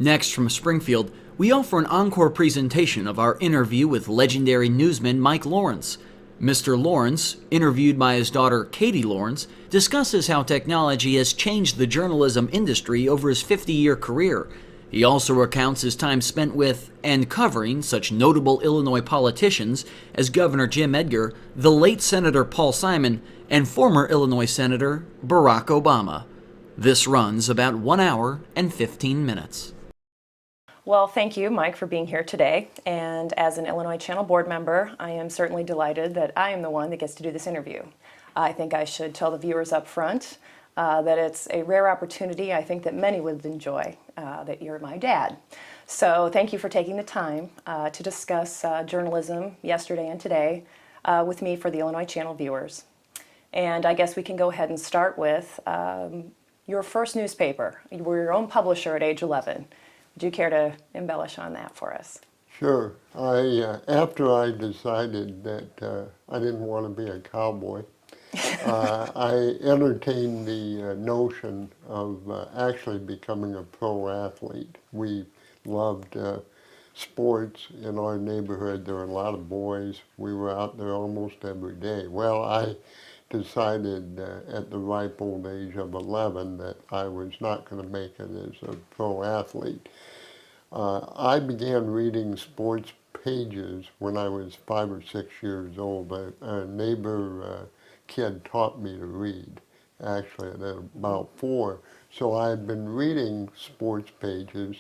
Next, from Springfield, we offer an encore presentation of our interview with legendary newsman Mike Lawrence. Mr. Lawrence, interviewed by his daughter Katie Lawrence, discusses how technology has changed the journalism industry over his 50-year career. He also recounts his time spent with and covering such notable Illinois politicians as Governor Jim Edgar, the late Senator Paul Simon, and former Illinois Senator Barack Obama. This runs about 1 hour and 15 minutes. Well, thank you, Mike, for being here today. And as an Illinois Channel board member, I am certainly delighted that I am the one that gets to do this interview. I think I should tell the viewers up front that it's a rare opportunity I think that many would enjoy, that you're my dad. So thank you for taking the time to discuss journalism yesterday and today with me for the Illinois Channel viewers. And I guess we can go ahead and start with your first newspaper. You were your own publisher at age 11. Would you care to embellish on that for us? Sure. After I decided that I didn't want to be a cowboy, I entertained the notion of actually becoming a pro athlete. We loved sports in our neighborhood. There were a lot of boys. We were out there almost every day. Well, I decided at the ripe old age of 11 that I was not going to make it as a pro athlete. I began reading sports pages when I was 5 or 6 years old. A neighbor kid taught me to read, actually, at about 4. So I had been reading sports pages,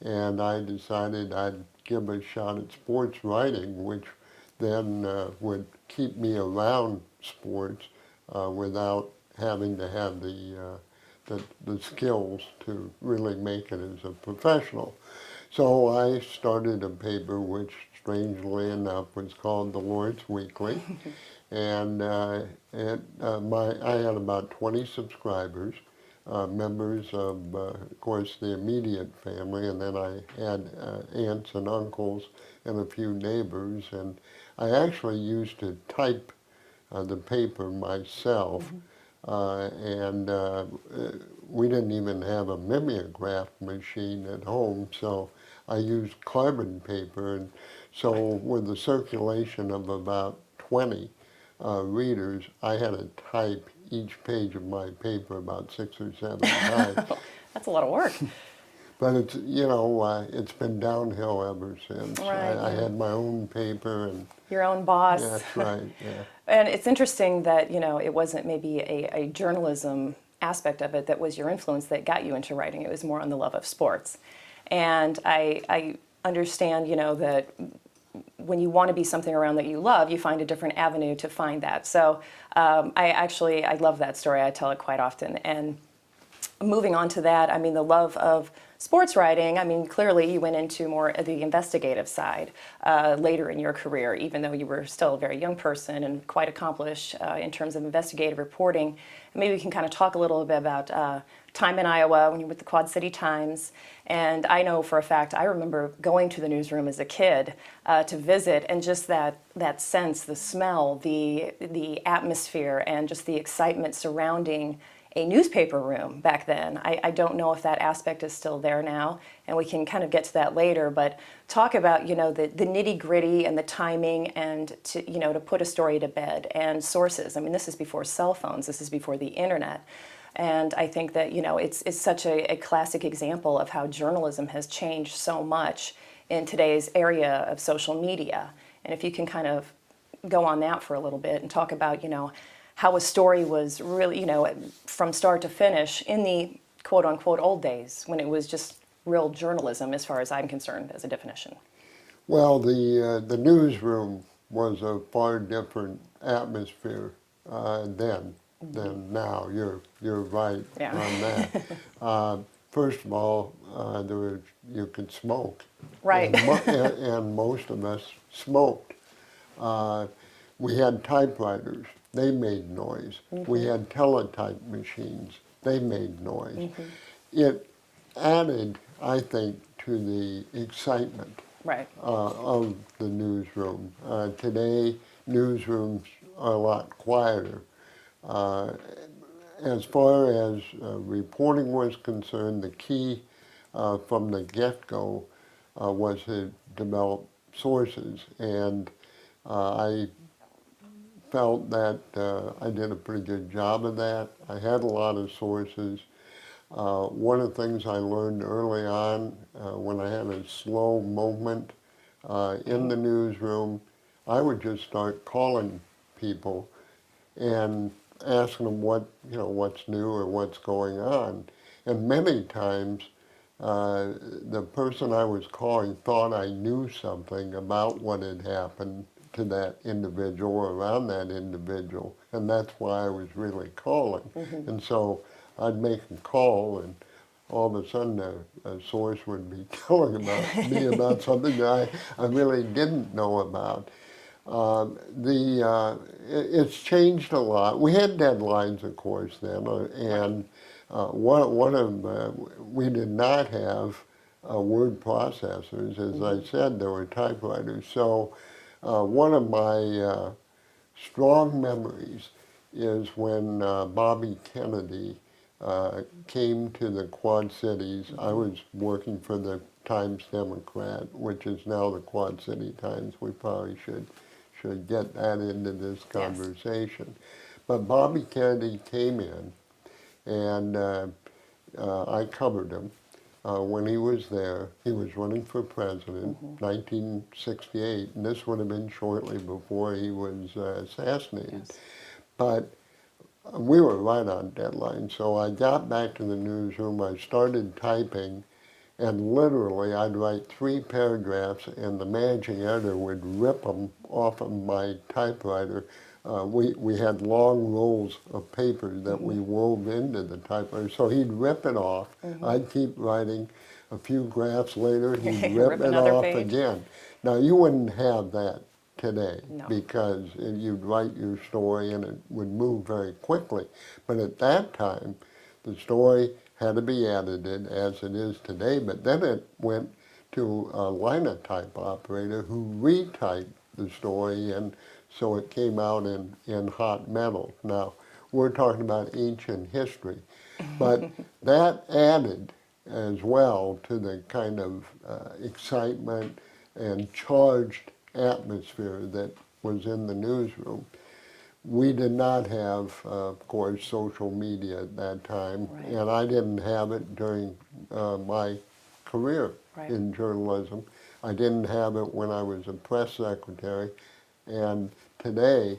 and I decided I'd give a shot at sports writing, which then would keep me around sports without having to have the skills to really make it as a professional. So I started a paper which, strangely enough, was called the Lawrence Weekly, and I had about 20 subscribers, members of course, the immediate family, and then I had aunts and uncles and a few neighbors, and I actually used to type the paper myself, and we didn't even have a mimeograph machine at home, so I used carbon paper, and so with a circulation of about 20 readers, I had to type each page of my paper about 6 or 7 times. That's a lot of work. But it's, you know, it's been downhill ever since. Right, I had my own paper and... Your own boss. That's right, yeah. And it's interesting that, you know, it wasn't maybe a journalism aspect of it that was your influence that got you into writing. It was more on the love of sports. And I understand, you know, that when you want to be something around that you love, you find a different avenue to find that. So I love that story. I tell it quite often. And moving on to that, I mean, the love of sports writing, I mean, clearly you went into more of the investigative side later in your career, even though you were still a very young person and quite accomplished in terms of investigative reporting. Maybe we can kind of talk a little bit about time in Iowa when you were with the Quad City Times. And I know for a fact, I remember going to the newsroom as a kid to visit, and just that sense, the smell, the atmosphere, and just the excitement surrounding a newspaper room back then. I don't know if that aspect is still there now, and we can kind of get to that later, but talk about, you know, the nitty-gritty and the timing, and to, you know, to put a story to bed, and sources. I mean, this is before cell phones, this is before the internet. And I think that, you know, it's such a classic example of how journalism has changed so much in today's area of social media. And if you can kind of go on that for a little bit and talk about, you know, how a story was really, you know, from start to finish in the quote-unquote old days when it was just real journalism, as far as I'm concerned, as a definition. Well, the newsroom was a far different atmosphere then than now. You're right on that. First of all, you could smoke. Right. And most of us smoked. We had typewriters. They made noise. We had teletype machines. They made noise. It added, I think, to the excitement of the newsroom. Today, newsrooms are a lot quieter. As far as reporting was concerned, the key from the get-go was to develop sources, and I felt that I did a pretty good job of that. I had a lot of sources. One of the things I learned early on when I had a slow moment in the newsroom, I would just start calling people and asking them what's new or what's going on. And many times, the person I was calling thought I knew something about what had happened to that individual or around that individual, and that's why I was really calling. And so I'd make a call, and all of a sudden a source would be telling about me about something that I really didn't know about. It's changed a lot. We had deadlines, of course, then, and we did not have word processors. As I said, there were typewriters. So one of my strong memories is when Bobby Kennedy came to the Quad Cities. I was working for the Times-Democrat, which is now the Quad City Times. We probably should get that into this conversation. Yes. But Bobby Kennedy came in, and I covered him when he was there. He was running for president, 1968, and this would have been shortly before he was assassinated. Yes. But we were right on deadline, so I got back to the newsroom, I started typing, and literally I'd write 3 paragraphs and the managing editor would rip them off of my typewriter. We had long rolls of paper that we wove into the typewriter, so he'd rip it off. I'd keep writing. A few graphs later, he'd rip it off again. Now, you wouldn't have that today, because you'd write your story and it would move very quickly. But at that time, the story had to be edited as it is today, but then it went to a linotype operator who retyped the story, and so it came out in hot metal. Now, we're talking about ancient history, but that added as well to the kind of excitement and charged atmosphere that was in the newsroom. We did not have, of course, social media at that time, and I didn't have it during my career in journalism. I didn't have it when I was a press secretary, and today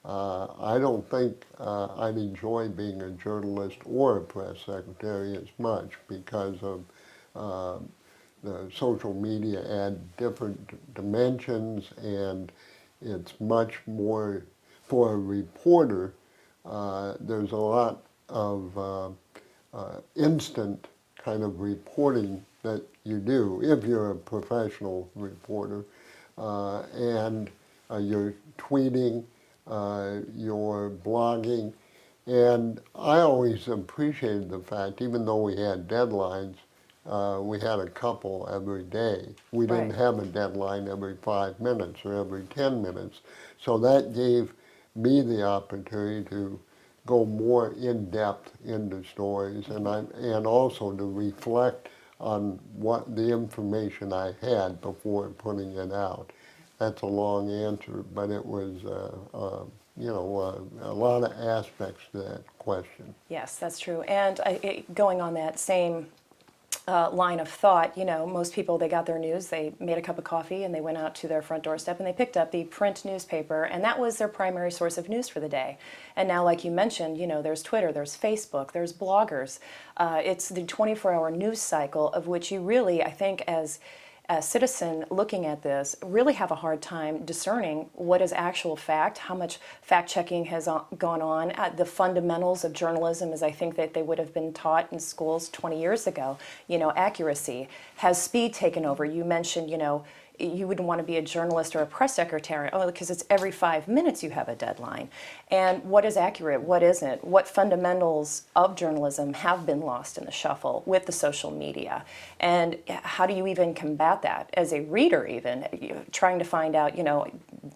I don't think I'd enjoy being a journalist or a press secretary as much because of the social media add different dimensions, and it's much more, for a reporter, there's a lot of instant kind of reporting that you do if you're a professional reporter, and you're tweeting, you're blogging, and I always appreciated the fact, even though we had deadlines, we had a couple every day. We didn't have a deadline every 5 minutes or every 10 minutes. So that gave me the opportunity to go more in depth into stories, and also to reflect on what the information I had before putting it out. That's a long answer, but it was a lot of aspects to that question. Yes, that's true. And going on that same line of thought, most people, they got their news, they made a cup of coffee and they went out to their front doorstep and they picked up the print newspaper, and that was their primary source of news for the day. And now, like you mentioned, there's Twitter, there's Facebook, there's bloggers. It's the 24-hour news cycle, of which you really, I think, as a citizen looking at this, really have a hard time discerning what is actual fact, how much fact-checking has gone on, the fundamentals of journalism as I think that they would have been taught in schools 20 years ago. Accuracy. Has speed taken over? You mentioned, you wouldn't want to be a journalist or a press secretary, because it's every 5 minutes you have a deadline. And what is accurate, what isn't? What fundamentals of journalism have been lost in the shuffle with the social media? And how do you even combat that as a reader, even trying to find out,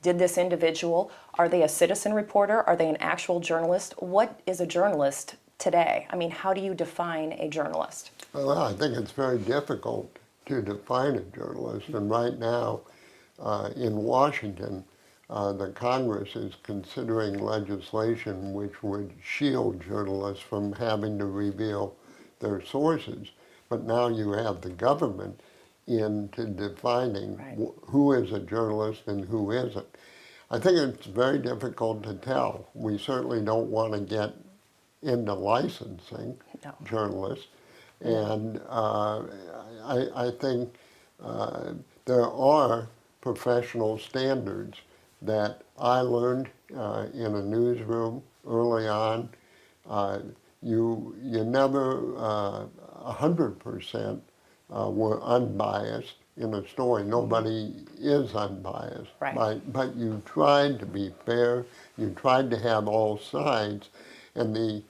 did this individual, are they a citizen reporter? Are they an actual journalist? What is a journalist today? I mean, how do you define a journalist? Well, I think it's very difficult to define a journalist, and right now in Washington, the Congress is considering legislation which would shield journalists from having to reveal their sources. But now you have the government into defining Right. who is a journalist and who isn't. I think it's very difficult to tell. We certainly don't want to get into licensing No. journalists. And I think there are professional standards that I learned in a newsroom early on. You never 100% were unbiased in a story. Nobody is unbiased. Right. But you tried to be fair. You tried to have all sides, and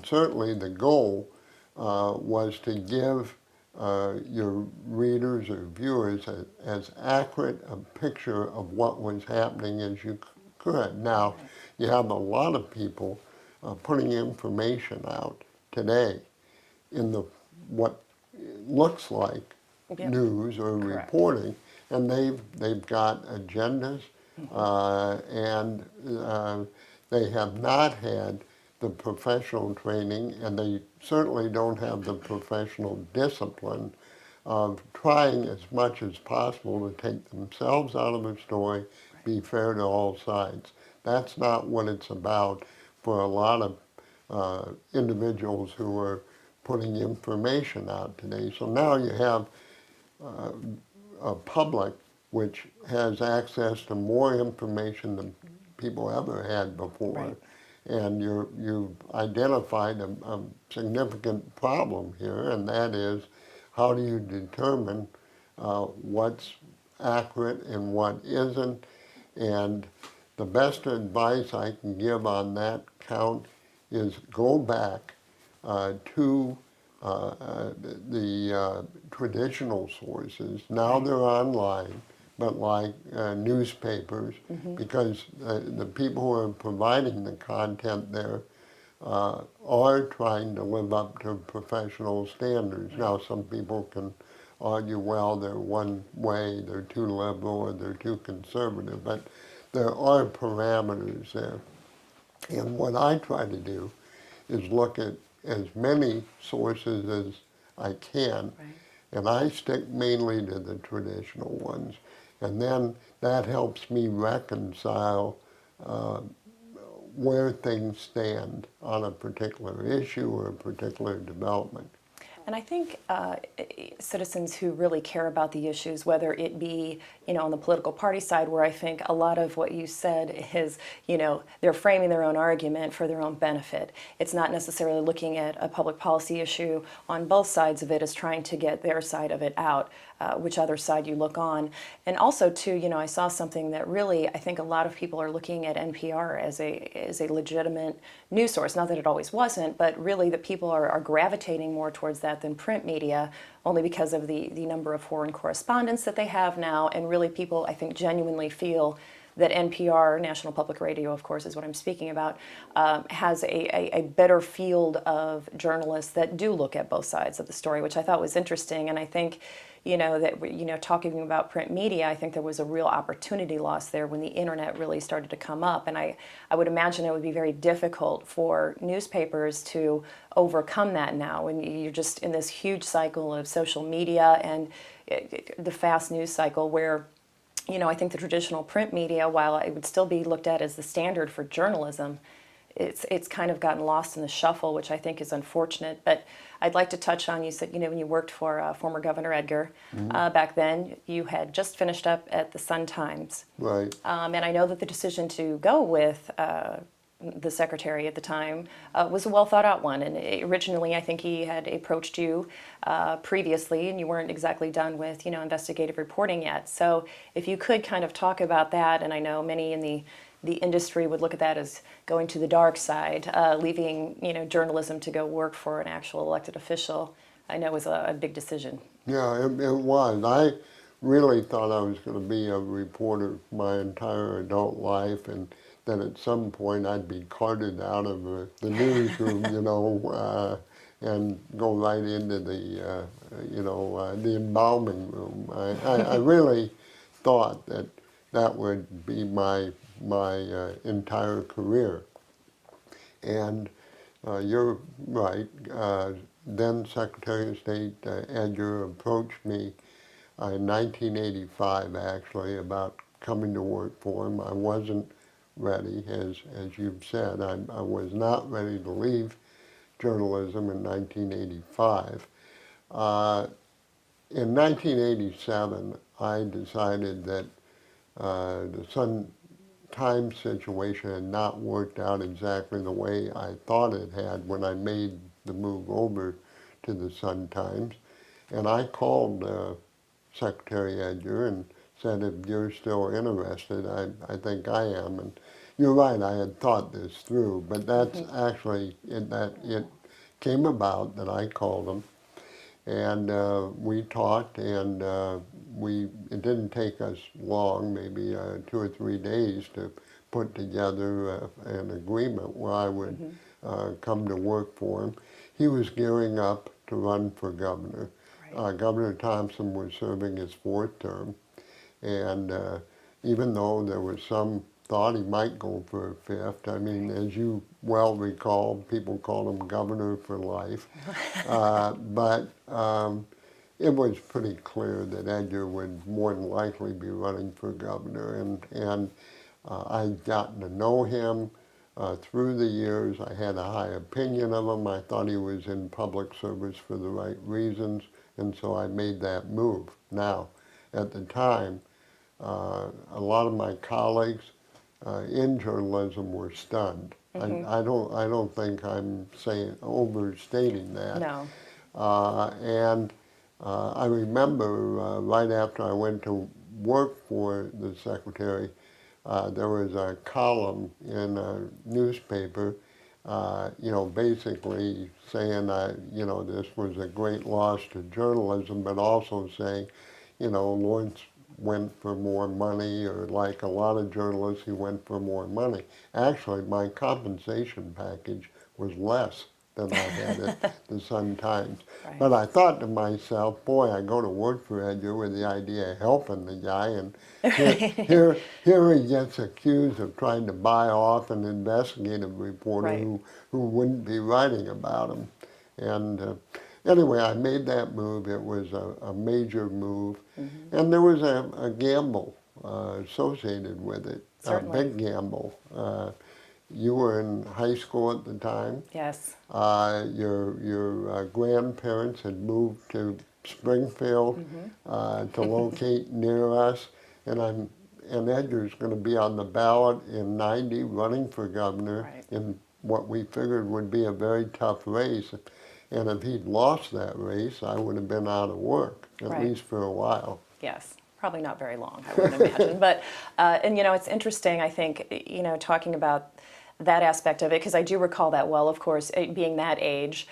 certainly the goal was to give your readers or viewers as accurate a picture of what was happening as you could. Now, you have a lot of people putting information out today in what looks like Yep. news or Correct. reporting, and they've got agendas, and they have not had the professional training, and they certainly don't have the professional discipline of trying as much as possible to take themselves out of the story, be fair to all sides. That's not what it's about for a lot of individuals who are putting information out today. So now you have a public which has access to more information than people ever had before. Right. And you've identified a significant problem here, and that is how do you determine what's accurate and what isn't. And the best advice I can give on that count is go back to the traditional sources. Now they're online, but like newspapers, because the people who are providing the content there are trying to live up to professional standards. Now, some people can argue, well, they're one way, they're too liberal, or they're too conservative, but there are parameters there. And what I try to do is look at as many sources as I can, Right. and I stick mainly to the traditional ones. And then that helps me reconcile where things stand on a particular issue or a particular development. And I think citizens who really care about the issues, whether it be, on the political party side, where I think a lot of what you said is, they're framing their own argument for their own benefit. It's not necessarily looking at a public policy issue on both sides of it as trying to get their side of it out, which other side you look on. And also, too, I saw something that really, I think a lot of people are looking at NPR as a legitimate news source. Not that it always wasn't, but really that people are gravitating more towards that than print media, only because of the number of foreign correspondents that they have now. And really people, I think, genuinely feel that NPR, National Public Radio, of course, is what I'm speaking about, has a better field of journalists that do look at both sides of the story, which I thought was interesting. And I think, talking about print media, I think there was a real opportunity lost there when the internet really started to come up. And I would imagine it would be very difficult for newspapers to overcome that now when you're just in this huge cycle of social media and the fast news cycle where, I think the traditional print media, while it would still be looked at as the standard for journalism, it's kind of gotten lost in the shuffle, which I think is unfortunate. But I'd like to touch on, you said, when you worked for former Governor Edgar, back then, you had just finished up at the Sun-Times. Right. And I know that the decision to go with the secretary at the time was a well thought out one. And originally, I think he had approached you previously, and you weren't exactly done with, investigative reporting yet. So if you could kind of talk about that, and I know many in the industry would look at that as going to the dark side, leaving, journalism to go work for an actual elected official, I know was a big decision. Yeah, it was. I really thought I was going to be a reporter my entire adult life, and that at some point I'd be carted out of the newsroom, and go right into the embalming room. I really thought that that would be my entire career. And you're right. Then Secretary of State Edgar approached me in 1985, actually, about coming to work for him. I wasn't ready, as you've said. I was not ready to leave journalism in 1985. In 1987, I decided that the Sun-Times situation had not worked out exactly the way I thought it had when I made the move over to the Sun-Times. And I called Secretary Edgar and said, if you're still interested, I think I am. And you're right, I had thought this through, but that's actually, it came about that I called him. And we talked, and it didn't take us long, maybe 2 or 3 days, to put together an agreement where I would come to work for him. He was gearing up to run for governor. Right. Governor Thompson was serving his 4th term, and even though there was some thought he might go for a 5th, I mean, as you well recall, people called him governor for life. But it was pretty clear that Edgar would more than likely be running for governor, and I'd gotten to know him through the years. I had a high opinion of him. I thought he was in public service for the right reasons, and so I made that move. Now, at the time, a lot of my colleagues in journalism were stunned. I don't think I'm overstating that. No. I remember right after I went to work for the secretary, there was a column in a newspaper, basically saying this was a great loss to journalism, but also saying, Lawrence went for more money, or like a lot of journalists, he went for more money. Actually, my compensation package was less than I had at the Sun-Times. Right. But I thought to myself, boy, I go to work for Edgar with the idea of helping the guy, and here he gets accused of trying to buy off an investigative reporter right. who wouldn't be writing about him. And anyway, I made that move. It was a major move. And there was a gamble associated with it. Certainly. A big gamble. You were in high school at the time. Yes. Your grandparents had moved to Springfield to locate near us, and Edgar's going to be on the ballot in '90, running for governor right. in what we figured would be a very tough race. And if he'd lost that race, I would have been out of work, at right. least for a while. Yes. Probably not very long, I would imagine. But, it's interesting, I think, talking about that aspect of it, because I do recall that well, of course, being that age,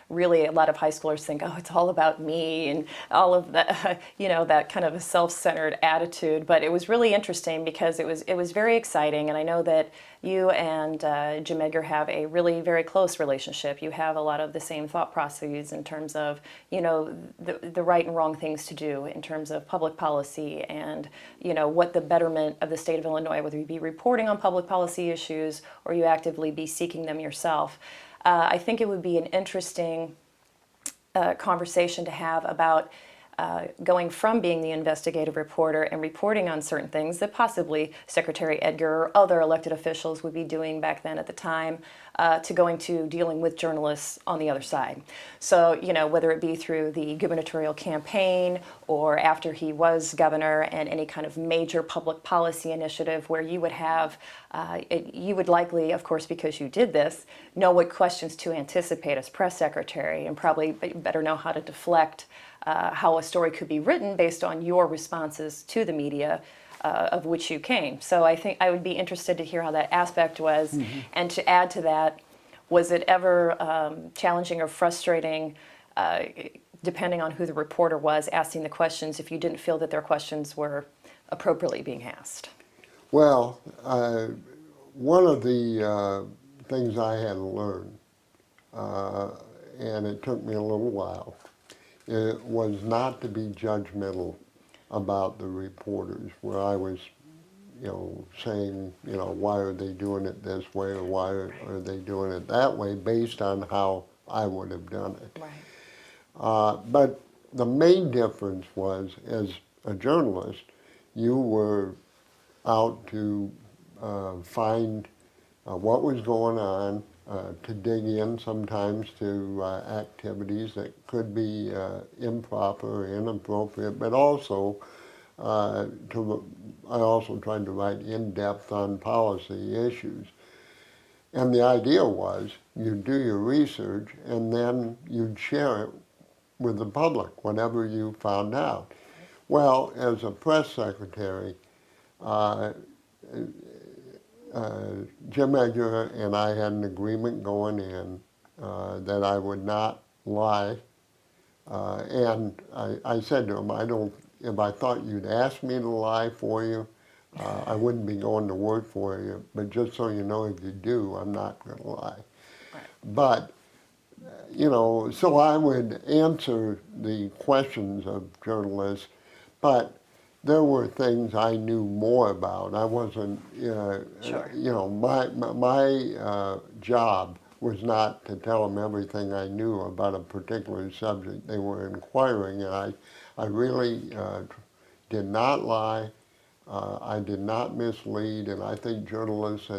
really a lot of high schoolers think, oh, it's all about me, and all of that, that kind of a self-centered attitude. But it was really interesting because it was very exciting, and I know that you and Jim Edgar have a really very close relationship. You have a lot of the same thought processes in terms of, the right and wrong things to do in terms of public policy and, what the betterment of the state of Illinois, whether you be reporting on public policy issues or you actively be seeking them yourself. I think it would be an interesting conversation to have about going from being the investigative reporter and reporting on certain things that possibly Secretary Edgar or other elected officials would be doing back then at the time, to going to dealing with journalists on the other side. So, whether it be through the gubernatorial campaign or after he was governor, and any kind of major public policy initiative where you would have, you would likely, of course, because you did this, know what questions to anticipate as press secretary, and probably better know how to deflect how a story could be written based on your responses to the media of which you came. So I think I would be interested to hear how that aspect was. And to add to that, was it ever challenging or frustrating, depending on who the reporter was asking the questions, if you didn't feel that their questions were appropriately being asked? Well, one of the things I had to learn, and it took me a little while, it was not to be judgmental about the reporters, where I was, saying, why are they doing it this way or why are they doing it that way based on how I would have done it. Right. But the main difference was, as a journalist, you were out to find what was going on, to dig in sometimes to activities that could be improper or inappropriate, but also I also tried to write in depth on policy issues. And the idea was you'd do your research and then you'd share it with the public, whatever you found out. Well, as a press secretary, uh, Jim Edgar and I had an agreement going in that I would not lie. And I said to him, if I thought you'd ask me to lie for you, I wouldn't be going to work for you. But just so you know, if you do, I'm not going to lie. Right. But, so I would answer the questions of journalists, but there were things I knew more about. I wasn't, Sure. my job was not to tell them everything I knew about a particular subject they were inquiring, and I really did not lie. I did not mislead, and I think journalists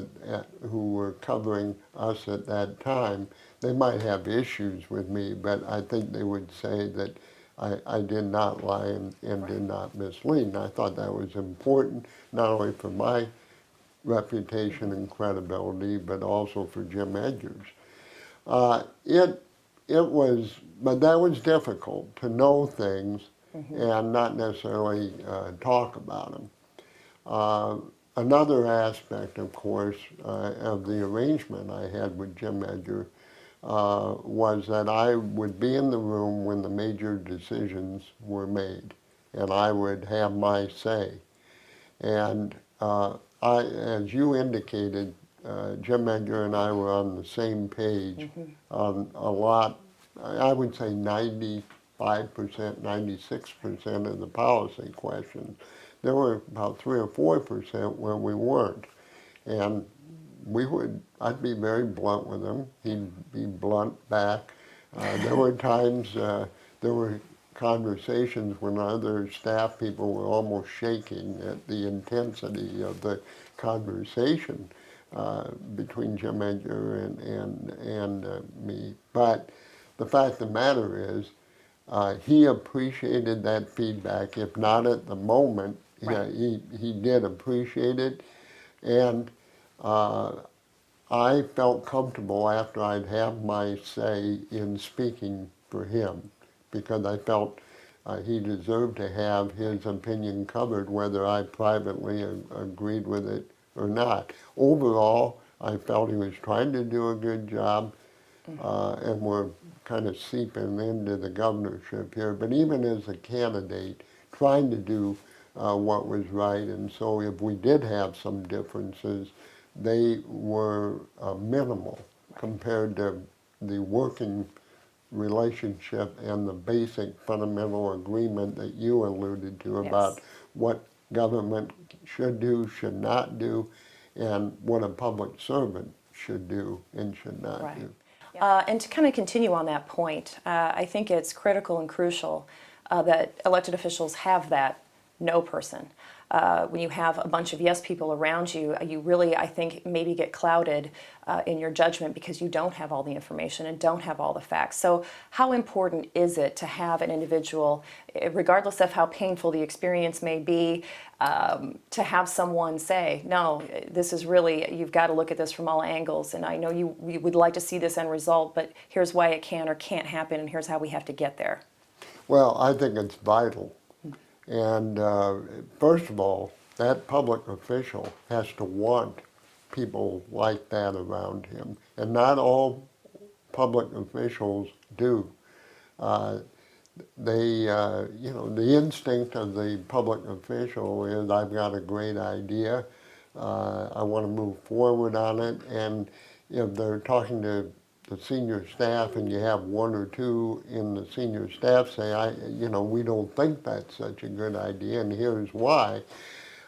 who were covering us at that time, they might have issues with me, but I think they would say that I did not lie and did not mislead. And I thought that was important, not only for my reputation and credibility, but also for Jim Edgar's. It was, but that was difficult to know things and not necessarily talk about them. Another aspect, of course, of the arrangement I had with Jim Edgar was that I would be in the room when the major decisions were made, and I would have my say. And as you indicated, Jim Edgar and I were on the same page on a lot, I would say 95%, 96% of the policy questions. There were about 3 or 4% where we weren't. And I'd be very blunt with him. He'd be blunt back. There were times, there were conversations when other staff people were almost shaking at the intensity of the conversation between Jim Edgar and me. But the fact of the matter is, he appreciated that feedback, if not at the moment. Right. He did appreciate it, and I felt comfortable after I'd have my say in speaking for him, because I felt he deserved to have his opinion covered, whether I privately agreed with it or not. Overall, I felt he was trying to do a good job, and we're kind of seeping into the governorship here. But even as a candidate, trying to do what was right, and so if we did have some differences, they were minimal compared to the working relationship and the basic fundamental agreement that you alluded to about what government should do, should not do, and what a public servant should do and should not do. And to kind of continue on that point, I think it's critical and crucial that elected officials have that no person. When you have a bunch of yes people around you, you really, I think, maybe get clouded in your judgment because you don't have all the information and don't have all the facts. So how important is it to have an individual, regardless of how painful the experience may be, to have someone say, no, this is really, you've got to look at this from all angles, and I know you would like to see this end result, but here's why it can or can't happen, and here's how we have to get there. Well, I think it's vital. And first of all, that public official has to want people like that around him. And not all public officials do. The instinct of the public official is, I've got a great idea, I want to move forward on it. And if they're talking to the senior staff and you have one or two in the senior staff say, we don't think that's such a good idea and here's why.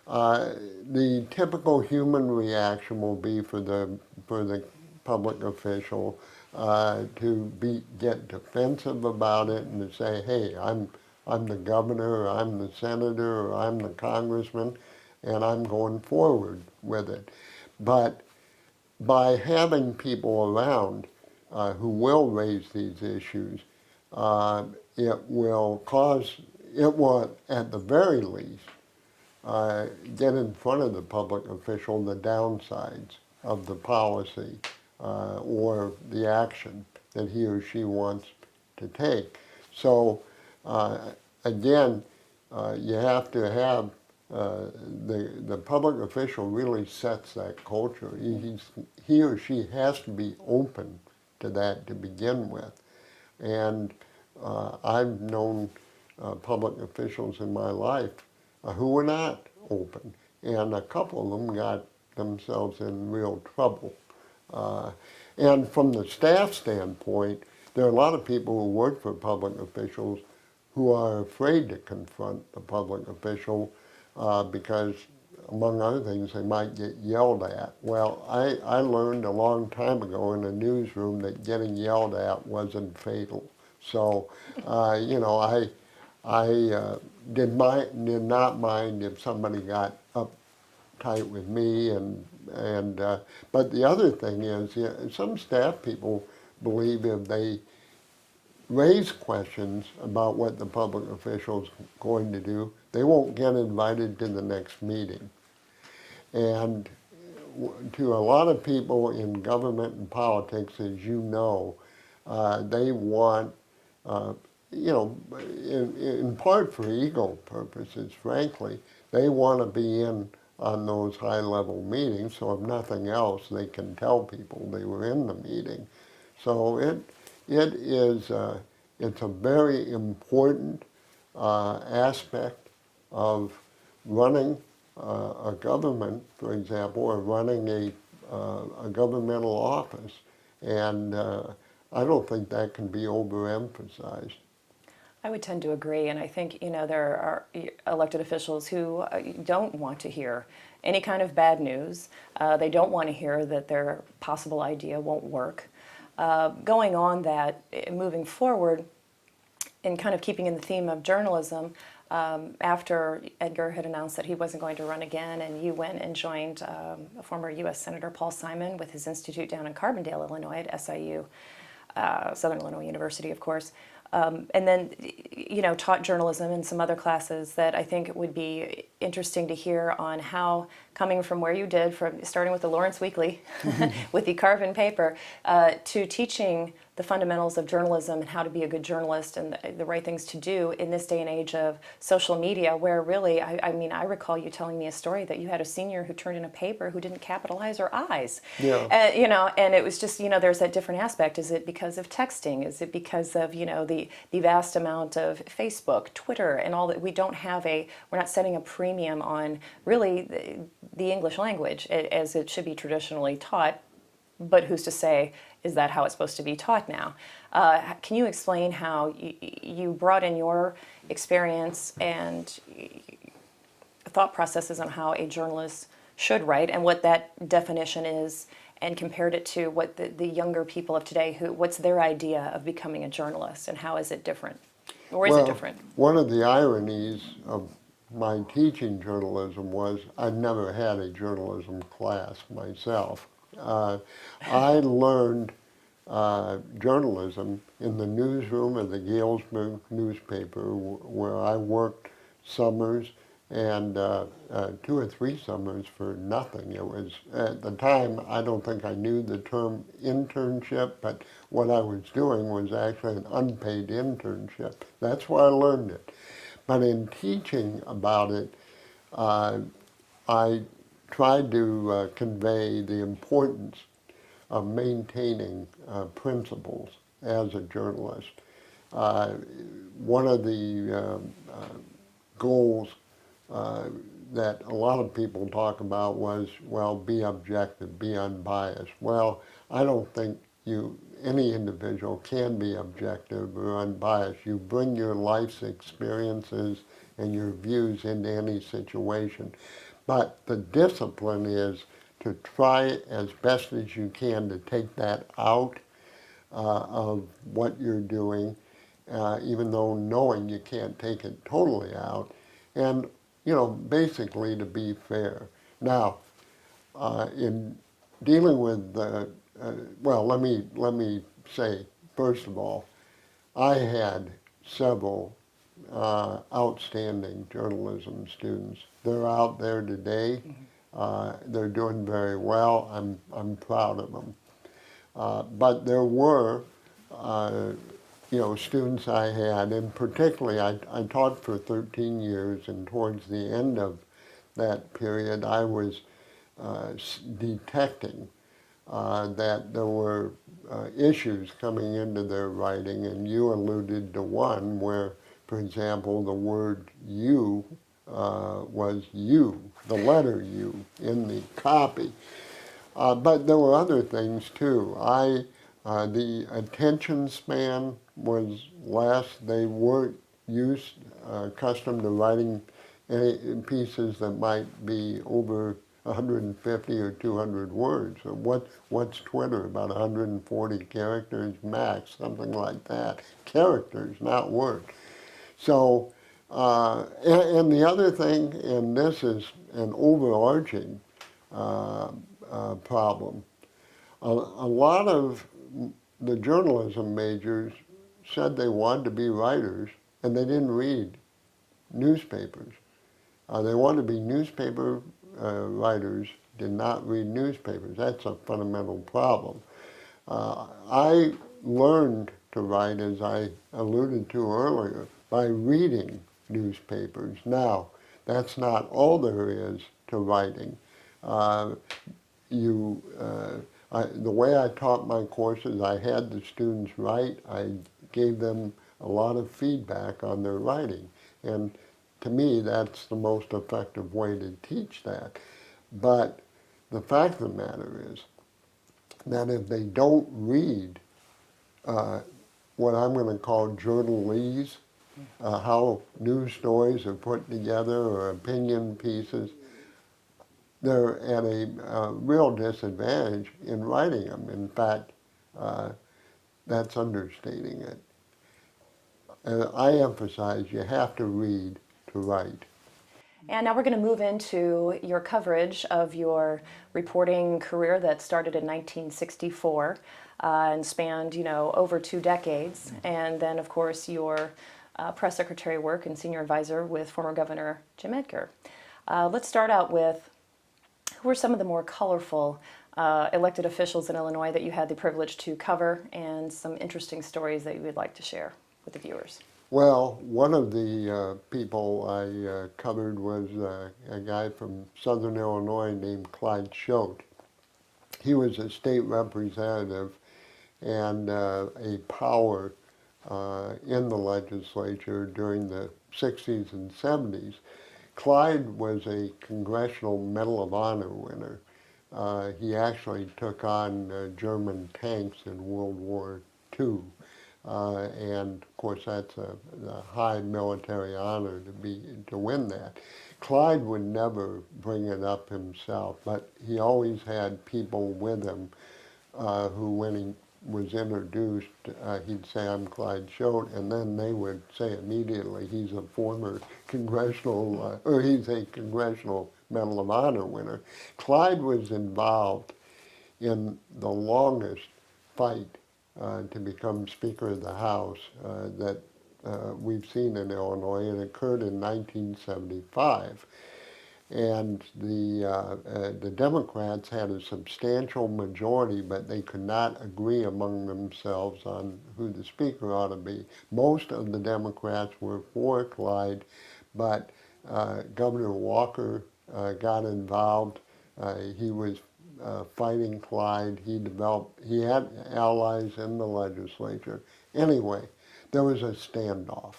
The typical human reaction will be for the public official to get defensive about it and to say, hey, I'm the governor, or I'm the senator, or I'm the congressman, and I'm going forward with it. But by having people around who will raise these issues, it will at the very least, get in front of the public official the downsides of the policy or the action that he or she wants to take. So again, you have to have the public official really sets that culture. He or she has to be open to that to begin with. And I've known public officials in my life who were not open. And a couple of them got themselves in real trouble. And from the staff standpoint, there are a lot of people who work for public officials who are afraid to confront the public official because, among other things, they might get yelled at. Well, I learned a long time ago in a newsroom that getting yelled at wasn't fatal. So, I did not mind if somebody got uptight with me, but the other thing is, some staff people believe if they raise questions about what the public official's going to do, they won't get invited to the next meeting. And to a lot of people in government and politics, as you know, they want in part for ego purposes, frankly, they want to be in on those high-level meetings, so if nothing else, they can tell people they were in the meeting. So it's a very important aspect of running a government, for example, or running a governmental office, and I don't think that can be overemphasized. I would tend to agree, and I think there are elected officials who don't want to hear any kind of bad news. They don't want to hear that their possible idea won't work. Going on that, moving forward, and kind of keeping in the theme of journalism, after Edgar had announced that he wasn't going to run again, and you went and joined former U.S. Senator Paul Simon with his institute down in Carbondale, Illinois, at SIU, Southern Illinois University, of course. And then, taught journalism and some other classes that I think would be interesting to hear on how, coming from where you did, from starting with the Lawrence Weekly with the carbon paper, to teaching the fundamentals of journalism and how to be a good journalist and the right things to do in this day and age of social media, where really, I recall you telling me a story that you had a senior who turned in a paper who didn't capitalize her I's. Yeah. And it was just, there's that different aspect. Is it because of texting? Is it because of, the vast amount of Facebook, Twitter, and all that? We're not setting a premium on really the English language as it should be traditionally taught. But who's to say, is that how it's supposed to be taught now? Can you explain how you brought in your experience and thought processes on how a journalist should write and what that definition is, and compared it to what the younger people of today, what's their idea of becoming a journalist, and how is it different? Or is it different? One of the ironies of my teaching journalism was I never had a journalism class myself. I learned journalism in the newsroom of the Galesburg newspaper, where I worked summers, and 2 or 3 summers for nothing. It was, at the time, I don't think I knew the term internship, but what I was doing was actually an unpaid internship. That's where I learned it. But in teaching about it, I tried to convey the importance of maintaining principles as a journalist. One of the goals that a lot of people talk about was, well, be objective, be unbiased. Well, I don't think any individual can be objective or unbiased. You bring your life's experiences and your views into any situation. But the discipline is to try as best as you can to take that out of what you're doing, even though knowing you can't take it totally out, and basically to be fair. Now, in dealing with well, let me say first of all, I had several outstanding journalism students. They're out there today. They're doing very well. I'm proud of them. But there were, students I had, and particularly I taught for 13 years, and towards the end of that period, I was detecting that there were issues coming into their writing, and you alluded to one where, for example, the word "you" was "you," the letter "U" in the copy. But there were other things too. The attention span was less. They weren't accustomed to writing pieces that might be over 150 or 200 words. So what's Twitter? About 140 characters max, something like that. Characters, not words. So, and the other thing, and this is an overarching problem. A lot of the journalism majors said they wanted to be writers, and they didn't read newspapers. They wanted to be newspaper writers, did not read newspapers. That's a fundamental problem. I learned to write, as I alluded to earlier, by reading newspapers. Now, that's not all there is to writing. The way I taught my courses, I had the students write. I gave them a lot of feedback on their writing. And to me, that's the most effective way to teach that. But the fact of the matter is that if they don't read what I'm going to call journalese, how news stories are put together or opinion pieces, they're at a real disadvantage in writing them. In fact, that's understating it. I emphasize you have to read to write. And now we're going to move into your coverage of your reporting career that started in 1964 and spanned, over 2 decades. And then, of course, your press secretary work and senior advisor with former Governor Jim Edgar. Let's start out with, who are some of the more colorful elected officials in Illinois that you had the privilege to cover, and some interesting stories that you would like to share with the viewers? Well, one of the people I covered was a guy from Southern Illinois named Clyde Shote. He was a state representative and a power in the legislature during the 60s and 70s. Clyde was a Congressional Medal of Honor winner. He actually took on German tanks in World War II. And of course that's a high military honor to win that. Clyde would never bring it up himself, but he always had people with him who, when he was introduced, he'd say, "I'm Clyde Shote," and then they would say immediately, he's a former congressional, or he's a Congressional Medal of Honor winner. Clyde was involved in the longest fight to become Speaker of the House that we've seen in Illinois. It occurred in 1975. And the Democrats had a substantial majority, but they could not agree among themselves on who the Speaker ought to be. Most of the Democrats were for Clyde, but Governor Walker got involved. He was fighting Clyde. He had allies in the legislature. Anyway, there was a standoff.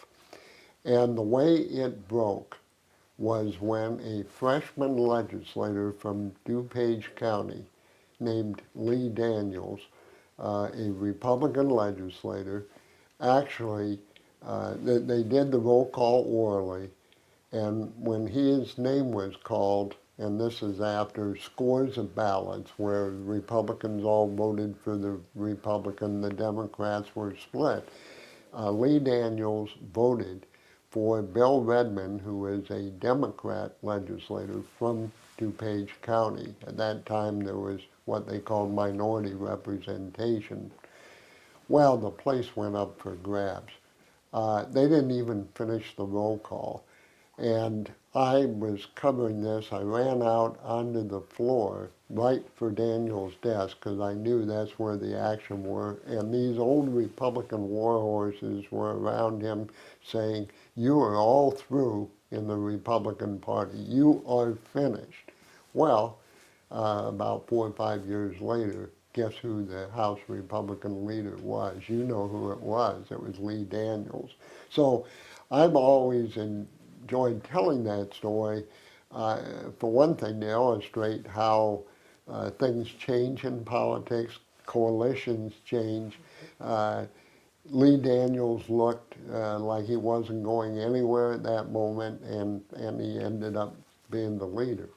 And the way it broke was when a freshman legislator from DuPage County named Lee Daniels, a Republican legislator, actually, they did the roll call orally, and when his name was called, and this is after scores of ballots where Republicans all voted for the Republican, the Democrats were split, Lee Daniels voted for Bill Redmond, who is a Democrat legislator from DuPage County. At that time, there was what they called minority representation. Well, the place went up for grabs. They didn't even finish the roll call. And I was covering this. I ran out onto the floor right for Daniel's desk because I knew that's where the action were. And these old Republican war horses were around him saying, "You are all through in the Republican Party. You are finished." Well, about 4 or 5 years later, guess who the House Republican leader was? You know who it was. It was Lee Daniels. So I've always enjoyed telling that story, for one thing, to illustrate how things change in politics, coalitions change. Lee Daniels looked like he wasn't going anywhere at that moment, and he ended up being the leader.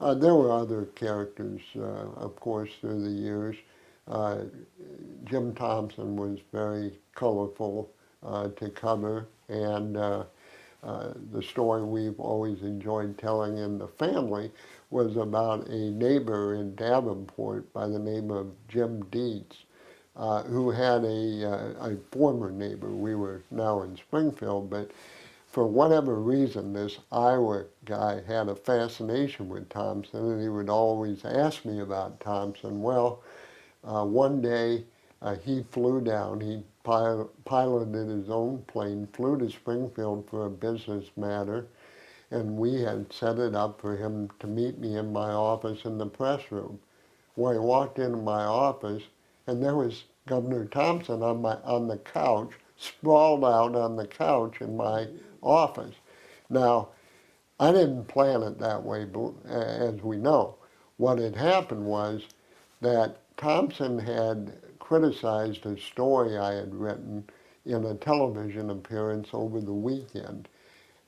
There were other characters, of course, through the years. Jim Thompson was very colorful to cover, and the story we've always enjoyed telling in the family was about a neighbor in Davenport by the name of Jim Dietz, who had a former neighbor. We were now in Springfield, but for whatever reason, this Iowa guy had a fascination with Thompson, and he would always ask me about Thompson. Well, one day he flew down, he piloted his own plane, flew to Springfield for a business matter, and we had set it up for him to meet me in my office in the press room. Well, he walked into my office, and there was Governor Thompson on the couch, sprawled out on the couch in my office. Now, I didn't plan it that way, as we know. What had happened was that Thompson had criticized a story I had written in a television appearance over the weekend.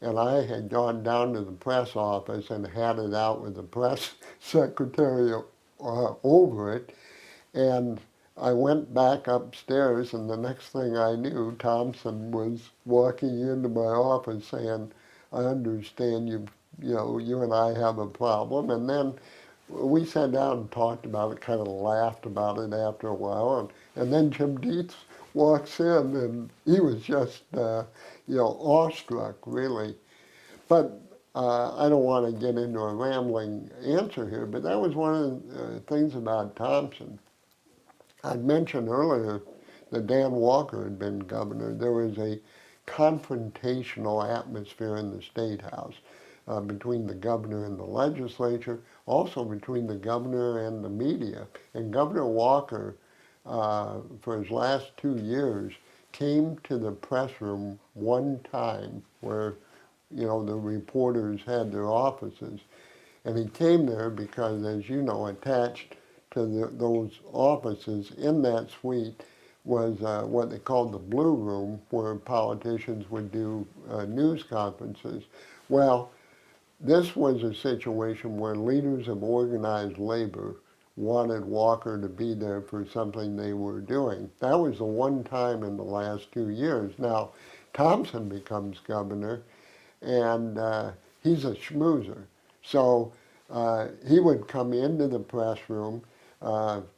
And I had gone down to the press office and had it out with the press secretary over it. And I went back upstairs, and the next thing I knew, Thompson was walking into my office saying, "I understand you and I have a problem." And then we sat down and talked about it, kind of laughed about it after a while, and then Jim Dietz walks in, and he was just, awestruck, really. But I don't want to get into a rambling answer here, but that was one of the things about Thompson. I'd mentioned earlier that Dan Walker had been governor. There was a confrontational atmosphere in the State House between the governor and the legislature, also between the governor and the media. And Governor Walker, for his last 2 years, came to the press room one time where, the reporters had their offices. And he came there because, as you know, attached to those offices in that suite was what they called the Blue Room, where politicians would do news conferences. Well, this was a situation where leaders of organized labor wanted Walker to be there for something they were doing. That was the one time in the last 2 years. Now, Thompson becomes governor, and he's a schmoozer. So he would come into the press room.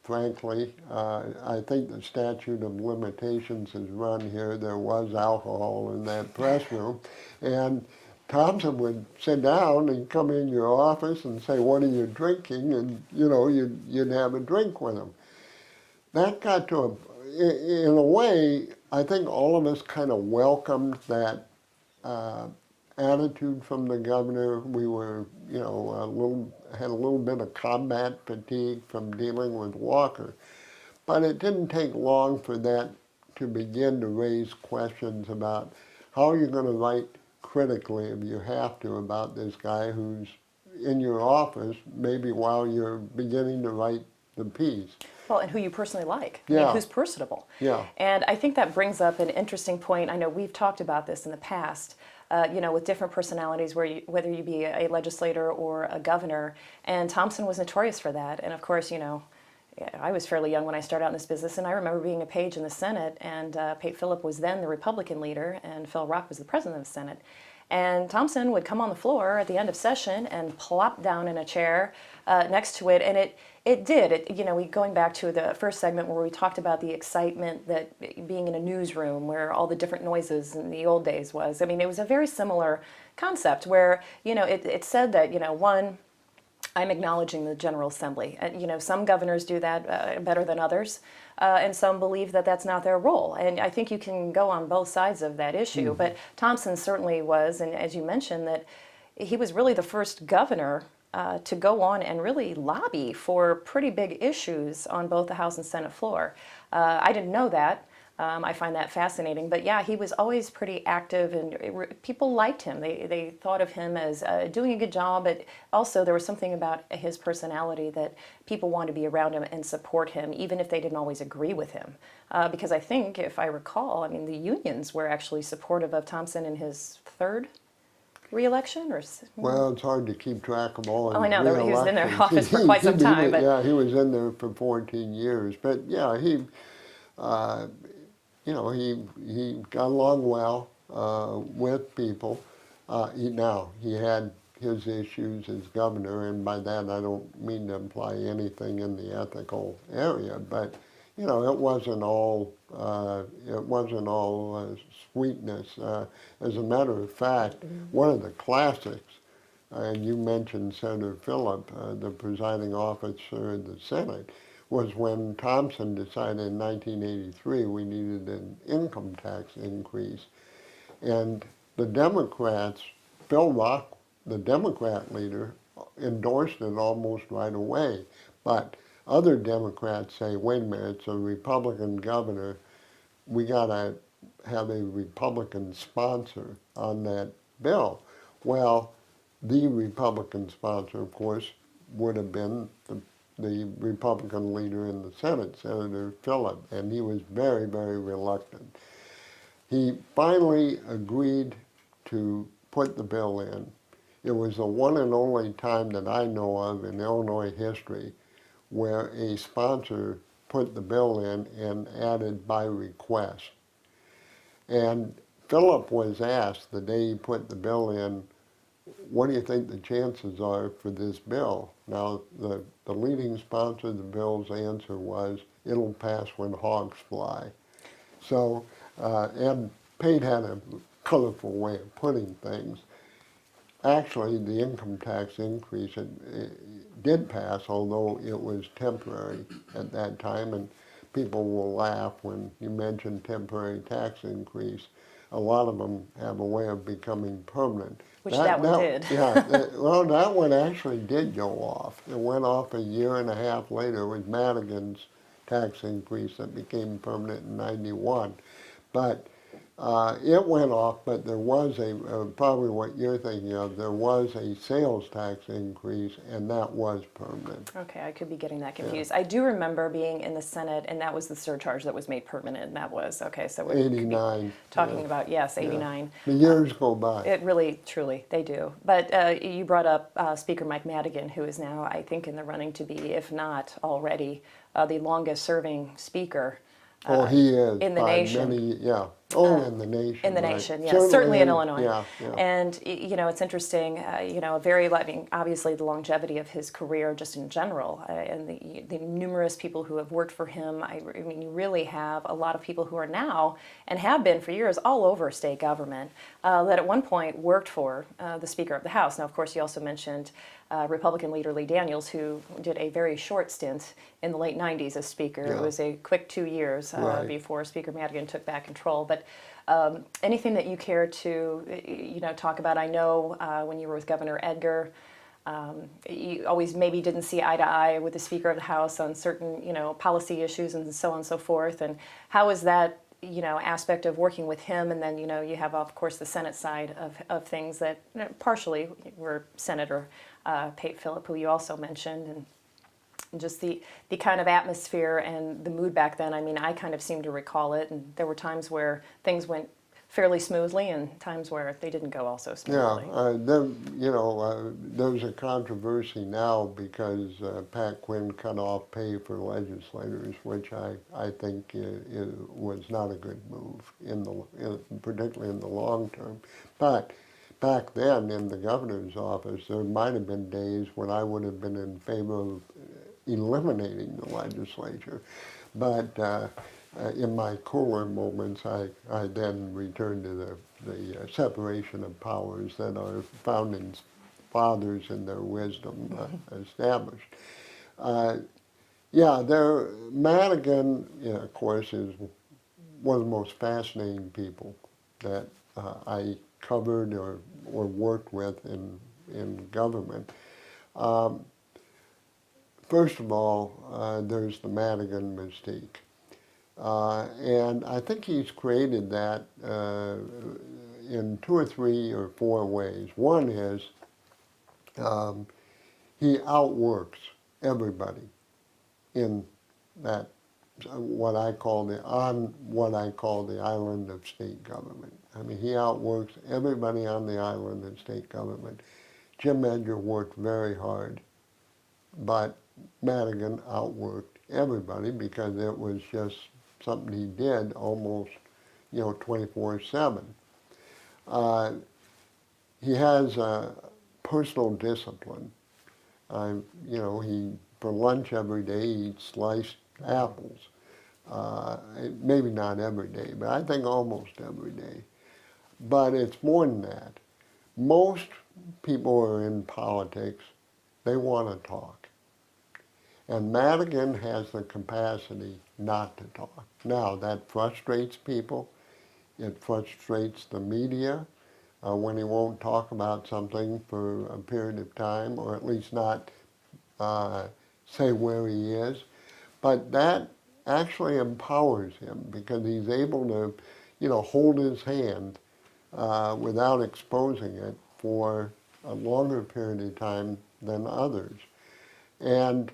Frankly, I think the statute of limitations has run here. There was alcohol in that press room. And Thompson would sit down and come in your office and say, "What are you drinking?" And, you'd have a drink with him. That got to in a way, I think all of us kind of welcomed that attitude from the governor. We were, had a little bit of combat fatigue from dealing with Walker. But it didn't take long for that to begin to raise questions about how you're going to write critically if you have to about this guy who's in your office maybe while you're beginning to write the piece. Well, and who you personally like. I Yeah. mean, who's personable. Yeah. And I think that brings up an interesting point. I know we've talked about this in the past, with different personalities, whether you be a legislator or a governor. And Thompson was notorious for that. And of course, I was fairly young when I started out in this business, and I remember being a page in the Senate, and Pate Phillip was then the Republican leader, and Phil Rock was the president of the Senate. And Thompson would come on the floor at the end of session and plop down in a chair next to it, and it did. Going back to the first segment where we talked about the excitement that being in a newsroom where all the different noises in the old days was. I mean, it was a very similar concept where, it said that, one, I'm acknowledging the General Assembly. Some governors do that better than others, and some believe that that's not their role. And I think you can go on both sides of that issue. Mm-hmm. But Thompson certainly was, and as you mentioned, that he was really the first governor to go on and really lobby for pretty big issues on both the House and Senate floor. I didn't know that. I find that fascinating. But yeah, he was always pretty active, and people liked him. They thought of him as doing a good job, but also there was something about his personality that people wanted to be around him and support him, even if they didn't always agree with him. Because I think, if I recall, the unions were actually supportive of Thompson in his third re-election, or Well, it's hard to keep track of all. Oh, I know. He was in their re-elections. office for quite some time. But Yeah, he was in there for 14 years. But yeah, he got along well with people. He had his issues as governor, and by that I don't mean to imply anything in the ethical area, but it wasn't all sweetness. As a matter of fact, one of the classics, and you mentioned Senator Phillip, the presiding officer of the Senate, was when Thompson decided in 1983 we needed an income tax increase. And the Democrats, Phil Rock, the Democrat leader, endorsed it almost right away. But other Democrats say, wait a minute, it's a Republican governor, we got to have a Republican sponsor on that bill. Well, the Republican sponsor, of course, would have been the Republican leader in the Senate, Senator Phillip, and he was very, very reluctant. He finally agreed to put the bill in. It was the one and only time that I know of in Illinois history where a sponsor put the bill in and added by request. And Phillip was asked the day he put the bill in, what do you think the chances are for this bill? Now, the leading sponsor of the bill's answer was, it'll pass when hogs fly. So, and Pate had a colorful way of putting things. Actually, the income tax increase it did pass, although it was temporary at that time, and people will laugh when you mention temporary tax increase. A lot of them have a way of becoming permanent. Which that one did. Yeah, that one actually did go off. It went off a year and a half later with Madigan's tax increase that became permanent in '91. But it went off, but there was probably what you're thinking of, there was a sales tax increase, and that was permanent. Okay, I could be getting that confused. Yeah. I do remember being in the Senate, and that was the surcharge that was made permanent, and that was, okay, so we're 89. Talking about, yes, 89. The years go by. It really, truly, they do. But you brought up Speaker Mike Madigan, who is now, I think, in the running to be, if not already, the longest-serving speaker. He is. In the nation. In the nation. In the right. nation, yes. Certainly in Illinois. Yeah. And, it's interesting, obviously the longevity of his career just in general, and the numerous people who have worked for him. You really have a lot of people who are now, and have been for years, all over state government, that at one point worked for the Speaker of the House. Now, of course, you also mentioned Republican leader Lee Daniels, who did a very short stint in the late 90s as Speaker. Yeah. It was a quick 2 years Right. before Speaker Madigan took back control. But anything that you care to, talk about? I know when you were with Governor Edgar, you always maybe didn't see eye to eye with the Speaker of the House on certain, policy issues and so on and so forth. And how is that, aspect of working with him, and then you have of course the Senate side of things that partially were Senator Pate Phillip, who you also mentioned, and just the kind of atmosphere and the mood back then. I mean, I kind of seem to recall it, and there were times where things went fairly smoothly and times where they didn't go all so Yeah, smoothly. there's a controversy now because Pat Quinn cut off pay for legislators, which I think was not a good move, particularly in the long term. But back then in the governor's office, there might have been days when I would have been in favor of eliminating the legislature. But in my cooler moments, I then return to the separation of powers that our founding fathers in their wisdom established. Madigan, of course, is one of the most fascinating people that I covered or worked with in government. First of all, there's the Madigan mystique. And I think he's created that in 2 or 3 or 4 ways. One is he outworks everybody in that what I call the island of state government. I mean, he outworks everybody on the island of state government. Jim Edgar worked very hard, but Madigan outworked everybody because it was just something he did almost, 24/7. He has personal discipline. He for lunch every day eats sliced apples. Maybe not every day, but I think almost every day. But it's more than that. Most people who are in politics, they want to talk. And Madigan has the capacity not to talk. Now, that frustrates people. It frustrates the media when he won't talk about something for a period of time, or at least not say where he is. But that actually empowers him because he's able to, hold his hand without exposing it for a longer period of time than others. And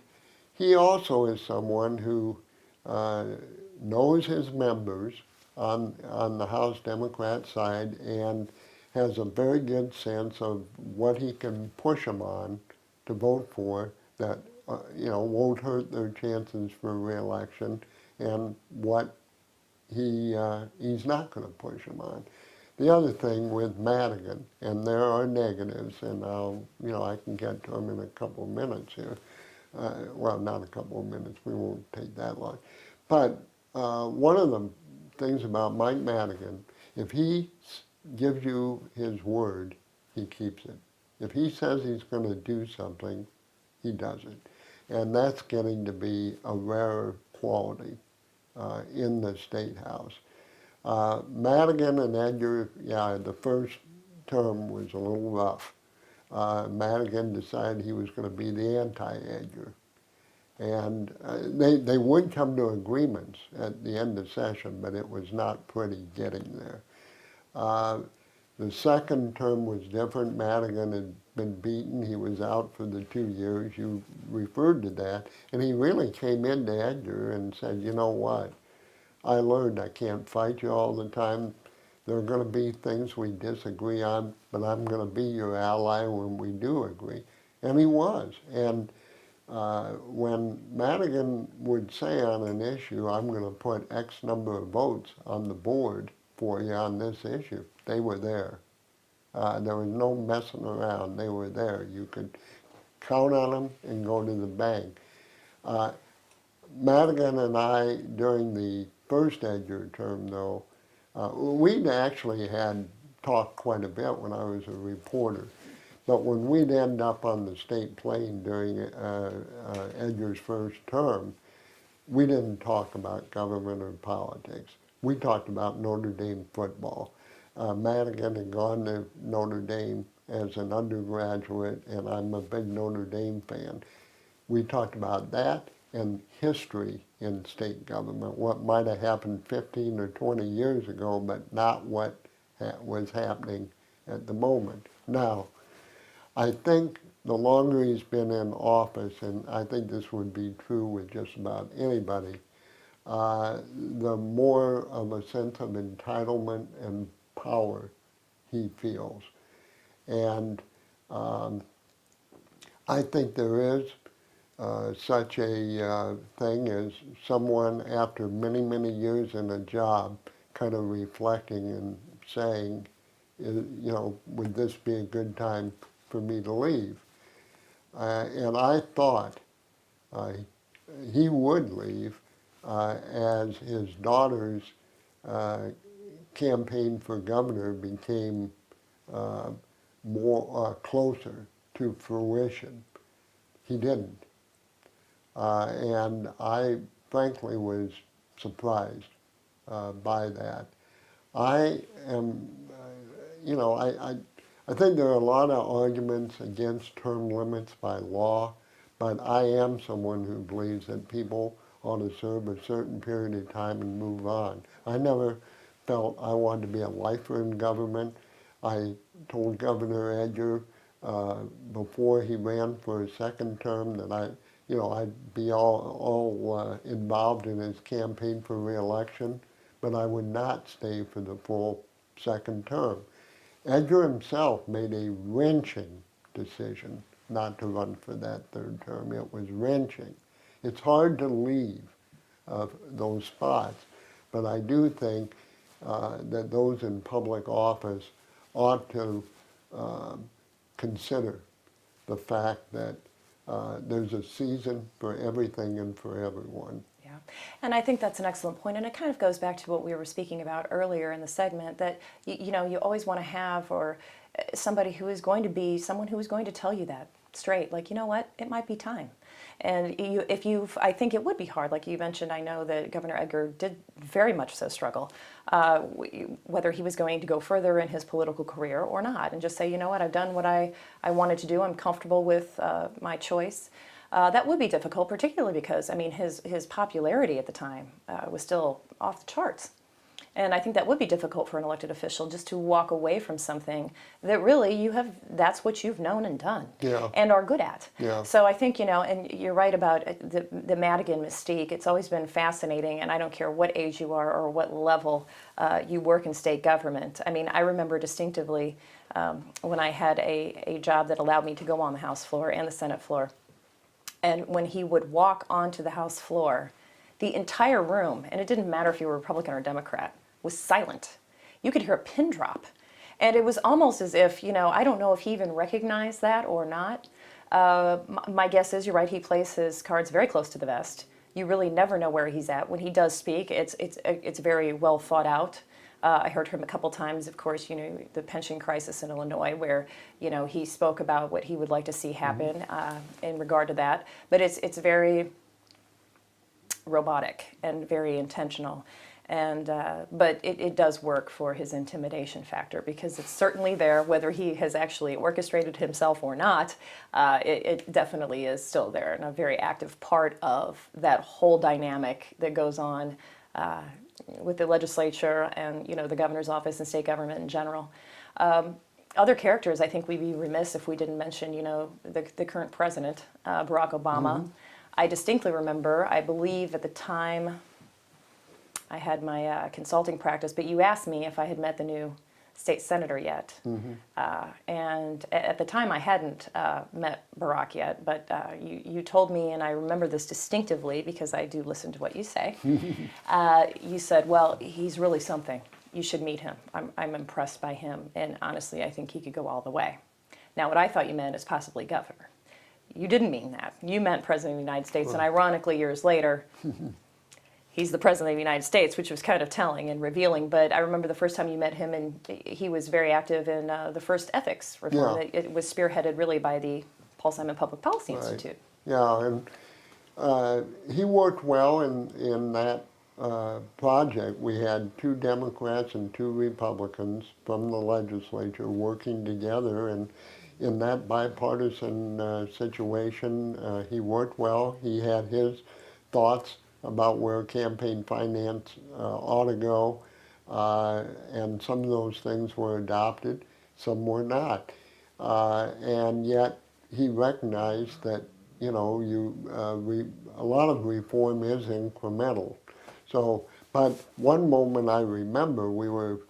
he also is someone who knows his members on the House Democrat side and has a very good sense of what he can push them on to vote for that won't hurt their chances for re-election, and what he's not going to push them on. The other thing with Madigan, and there are negatives, and I can get to them in a couple of minutes here. Well, not a couple of minutes, we won't take that long. But one of the things about Mike Madigan, if he gives you his word, he keeps it. If he says he's going to do something, he does it. And that's getting to be a rarer quality in the State House. Madigan and Edgar, the first term was a little rough. Madigan decided he was going to be the anti-Edgar. And they would come to agreements at the end of session, but it was not pretty getting there. The second term was different. Madigan had been beaten. He was out for the 2 years. You referred to that. And he really came into Edgar and said, you know what? I learned I can't fight you all the time. There are going to be things we disagree on, but I'm going to be your ally when we do agree. And he was. And when Madigan would say on an issue, I'm going to put X number of votes on the board for you on this issue, they were there. There was no messing around. They were there. You could count on them and go to the bank. Madigan and I, during the first Edgar term, though, we'd actually had talked quite a bit when I was a reporter. But when we'd end up on the state plane during Edgar's first term, we didn't talk about government or politics. We talked about Notre Dame football. Madigan had gone to Notre Dame as an undergraduate, and I'm a big Notre Dame fan. We talked about that, and history in state government, what might have happened 15 or 20 years ago, but not what was happening at the moment. Now, I think the longer he's been in office, and I think this would be true with just about anybody, the more of a sense of entitlement and power he feels. And I think there is such a thing as someone after many, many years in a job kind of reflecting and saying, you know, would this be a good time for me to leave? And I thought he would leave as his daughter's campaign for governor became more closer to fruition. He didn't. And I frankly was surprised by that. I am, you know, I think there are a lot of arguments against term limits by law, but I am someone who believes that people ought to serve a certain period of time and move on. I never felt I wanted to be a lifer in government. I told Governor Edgar before he ran for a second term that I'd be all involved in his campaign for re-election, but I would not stay for the full second term. Edgar himself made a wrenching decision not to run for that third term. It was wrenching. It's hard to leave those spots, but I do think that those in public office ought to consider the fact that there's a season for everything and for everyone. Yeah, and I think that's an excellent point, and it kind of goes back to what we were speaking about earlier in the segment, that you know, you always want to have somebody who is going to be someone who is going to tell you that straight, like, you know what, it might be time. And I think it would be hard, like you mentioned. I know that Governor Edgar did very much so struggle whether he was going to go further in his political career or not, and just say, you know what, I've done what I wanted to do, I'm comfortable with my choice. That would be difficult, particularly because, I mean, his popularity at the time was still off the charts. And I think that would be difficult for an elected official, just to walk away from something that really that's what you've known and done, and are good at. Yeah. So I think, you know, and you're right about the Madigan mystique. It's always been fascinating, and I don't care what age you are or what level you work in state government. I mean, I remember distinctively when I had a job that allowed me to go on the House floor and the Senate floor. And when he would walk onto the House floor, the entire room, and it didn't matter if you were Republican or Democrat, was silent. You could hear a pin drop. And it was almost as if, you know, I don't know if he even recognized that or not. My guess is, you're right, he plays his cards very close to the vest. You really never know where he's at. When he does speak, it's very well thought out. I heard him a couple times, of course, you know, the pension crisis in Illinois, where, you know, he spoke about what he would like to see happen in regard to that. But it's very robotic and very intentional. And but it does work for his intimidation factor, because it's certainly there, whether he has actually orchestrated himself or not. It definitely is still there, and a very active part of that whole dynamic that goes on with the legislature and, you know, the governor's office and state government in general. Other characters, I think we'd be remiss if we didn't mention, you know, the current president, Barack Obama. I distinctly remember, I believe at the time I had my consulting practice, but you asked me if I had met the new state senator yet. And at the time I hadn't met Barack yet, but you told me, and I remember this distinctively because I do listen to what you say. You said, well, he's really something. You should meet him. I'm impressed by him, and honestly, I think he could go all the way. Now, what I thought you meant is possibly governor. You didn't mean that. You meant President of the United States, and ironically, years later, he's the President of the United States, which was kind of telling and revealing. But I remember the first time you met him, and he was very active in the first ethics reform. It was spearheaded really by the Paul Simon Public Policy Institute. Yeah, and he worked well in that project. We had 2 Democrats and 2 Republicans from the legislature working together, and in that bipartisan situation, he worked well. He had his thoughts about where campaign finance ought to go, and some of those things were adopted, some were not. And yet he recognized that, you know, a lot of reform is incremental. So, but one moment I remember, we were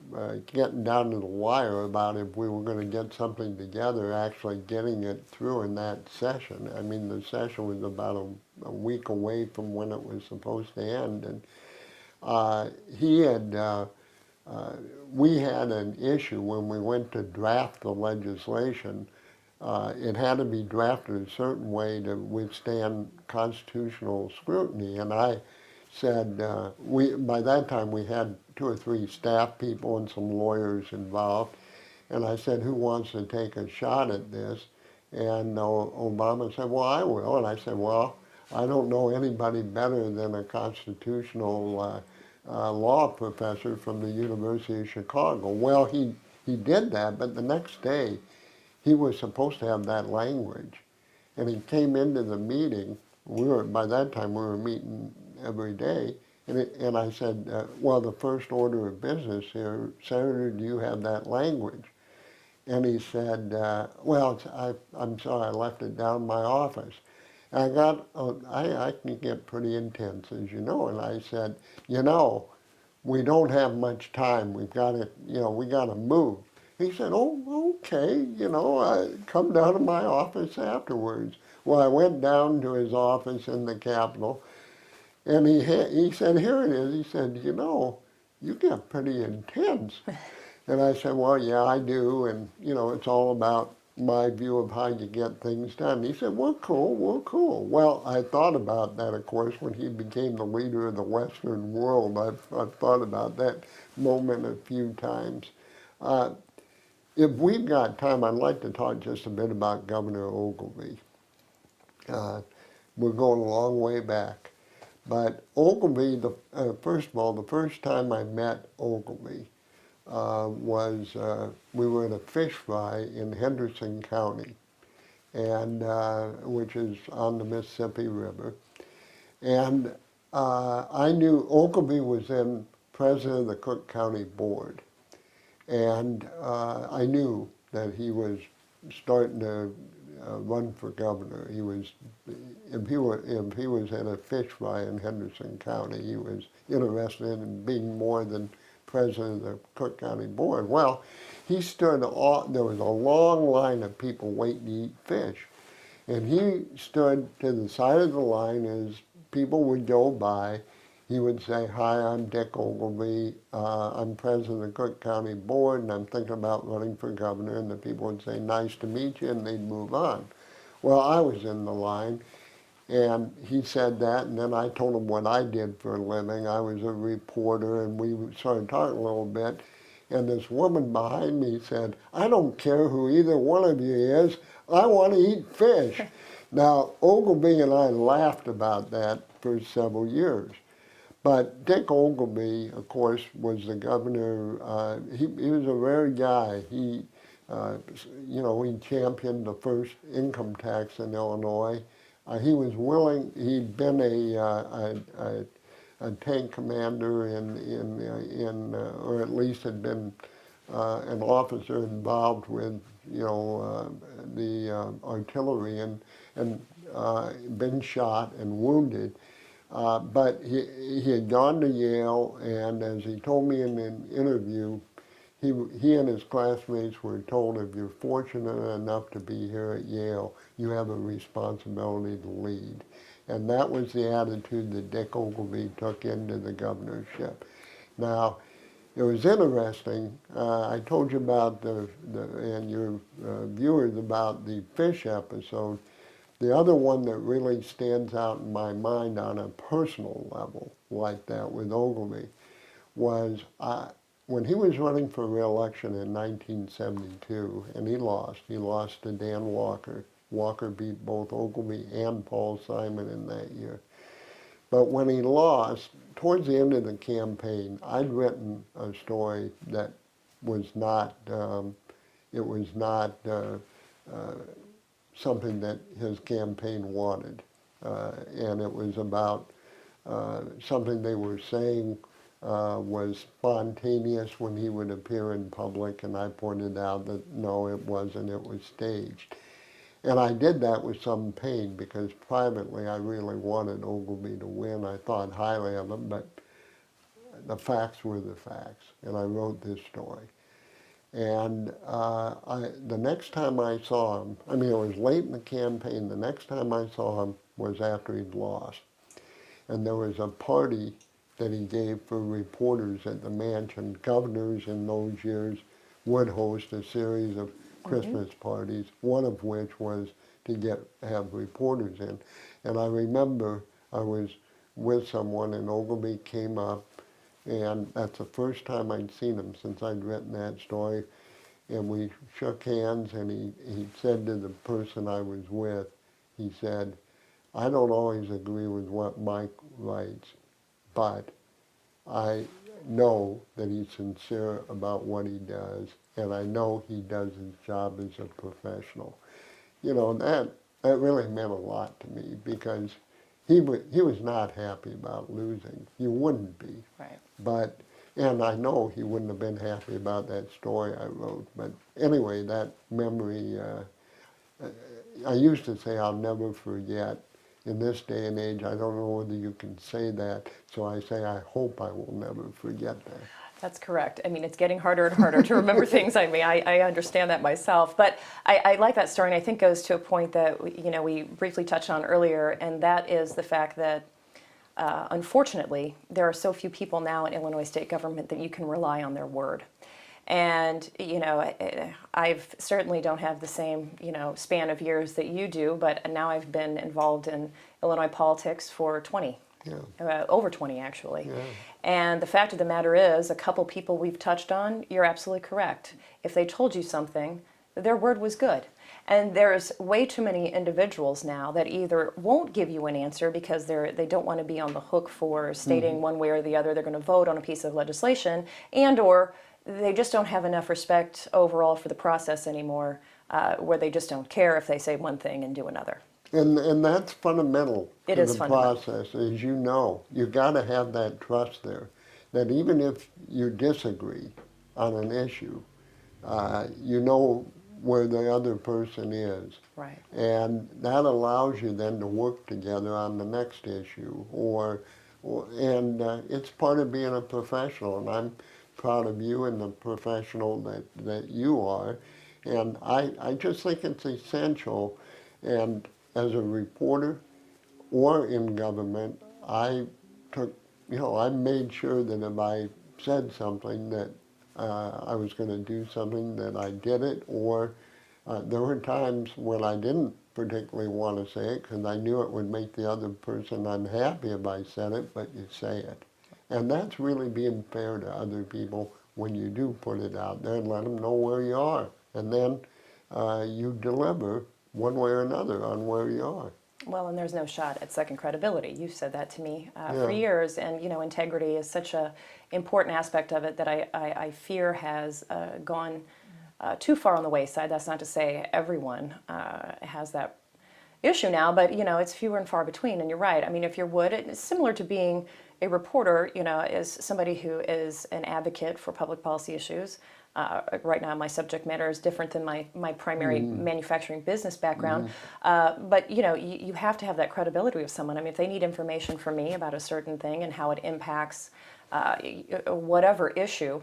getting down to the wire about if we were going to get something together, actually getting it through in that session. I mean, the session was about a week away from when it was supposed to end, and he had, we had an issue when we went to draft the legislation. It had to be drafted a certain way to withstand constitutional scrutiny, and I said, by that time we had 2 or 3 staff people and some lawyers involved, and I said, who wants to take a shot at this? And Obama said, well, I will. And I said, well, I don't know anybody better than a constitutional law professor from the University of Chicago. Well, he did that, but the next day he was supposed to have that language. And he came into the meeting. By that time we were meeting every day. And I said, well, the first order of business here, Senator, do you have that language? And he said, well, I'm sorry, I left it down in my office. And I can get pretty intense, as you know. And I said, you know, we don't have much time. We've got to, we got to move. He said, oh, okay, come down to my office afterwards. Well, I went down to his office in the Capitol, and he said, here it is. He said, you get pretty intense. And I said, well, yeah, I do, and, it's all about my view of how you get things done. He said, we're cool. Well, I thought about that, of course, when he became the leader of the Western world. I've thought about that moment a few times. If we've got time, I'd like to talk just a bit about Governor Ogilvie. We're going a long way back. But Ogilvie, first of all, the first time I met Ogilvie was, we were at a fish fry in Henderson County, and which is on the Mississippi River. And I knew Ogilvie was then president of the Cook County Board. And I knew that he was starting to run for governor. If he was at a fish fry in Henderson County, he was interested in being more than president of the Cook County Board. Well, there was a long line of people waiting to eat fish. And he stood to the side of the line as people would go by. He would say, hi, I'm Dick Ogilvie. I'm president of the Cook County Board, and I'm thinking about running for governor. And the people would say, nice to meet you, and they'd move on. Well, I was in the line, and he said that, and then I told him what I did for a living. I was a reporter, and we started talking a little bit. And this woman behind me said, I don't care who either one of you is. I want to eat fish. Now, Ogilvie and I laughed about that for several years. But Dick Ogilvie, of course, was the governor. He was a rare guy. He championed the first income tax in Illinois. He was willing. He'd been a tank commander or at least had been an officer involved with the artillery and been shot and wounded. But he had gone to Yale, and as he told me in an interview, he and his classmates were told, if you're fortunate enough to be here at Yale, you have a responsibility to lead. And that was the attitude that Dick Ogilvie took into the governorship. Now, it was interesting. I told you about and your viewers about the fish episode. The other one that really stands out in my mind on a personal level like that with Ogilvie was when he was running for re-election in 1972, and he lost to Dan Walker. Walker beat both Ogilvie and Paul Simon in that year. But when he lost, towards the end of the campaign, I'd written a story that was not, something that his campaign wanted. And it was about something they were saying was spontaneous when he would appear in public, and I pointed out that no, it wasn't, it was staged. And I did that with some pain because privately I really wanted Ogilvy to win. I thought highly of him, but the facts were the facts, and I wrote this story. And the next time I saw him, I mean, it was late in the campaign, the next time I saw him was after he'd lost. And there was a party that he gave for reporters at the mansion. Governors in those years would host a series of Christmas parties, one of which was to have reporters in. And I remember I was with someone and Ogilvy came up, and that's the first time I'd seen him since I'd written that story. And we shook hands, and he said to the person I was with, he said, "I don't always agree with what Mike writes, but I know that he's sincere about what he does, and I know he does his job as a professional." You know, that really meant a lot to me because he was not happy about losing. You wouldn't be. Right. But, and I know he wouldn't have been happy about that story I wrote. But anyway, that memory, I used to say I'll never forget. In this day and age, I don't know whether you can say that, so I say I hope I will never forget that. That's correct. I mean, it's getting harder and harder to remember things. I mean, I understand that myself. But I like that story, and I think goes to a point that, you know, we briefly touched on earlier, and that is the fact that, unfortunately, there are so few people now in Illinois state government that you can rely on their word. And, you know, I've certainly don't have the same, you know, span of years that you do, but now I've been involved in Illinois politics for 20. Yeah. Over 20, actually. Yeah. And the fact of the matter is, a couple people we've touched on, you're absolutely correct. If they told you something, their word was good. And there's way too many individuals now that either won't give you an answer because they don't want to be on the hook for stating one way or the other they're going to vote on a piece of legislation, and or they just don't have enough respect overall for the process anymore, where they just don't care if they say one thing and do another. And that's fundamental It to is the fundamental. process, as you know. You've got to have that trust there, that even if you disagree on an issue, you know where the other person is. Right. And that allows you then to work together on the next issue. And it's part of being a professional, and I'm proud of you and the professional that you are. And I just think it's essential. And as a reporter or in government, I made sure that if I said something that I was going to do something, that I did it, or there were times when I didn't particularly want to say it because I knew it would make the other person unhappy if I said it, but you say it. And that's really being fair to other people when you do put it out there and let them know where you are. And then you deliver one way or another on where you are. Well, and there's no shot at second credibility. You've said that to me for Yeah. years, and you know, integrity is such a important aspect of it that I fear has gone too far on the wayside. That's not to say everyone has that issue now, but you know, it's fewer and far between. And you're right. I mean, if you're Wood, it's similar to being a reporter. You know, as somebody who is an advocate for public policy issues. Right now, my subject matter is different than my primary manufacturing business background. But you know, you have to have that credibility with someone. I mean, if they need information from me about a certain thing and how it impacts whatever issue,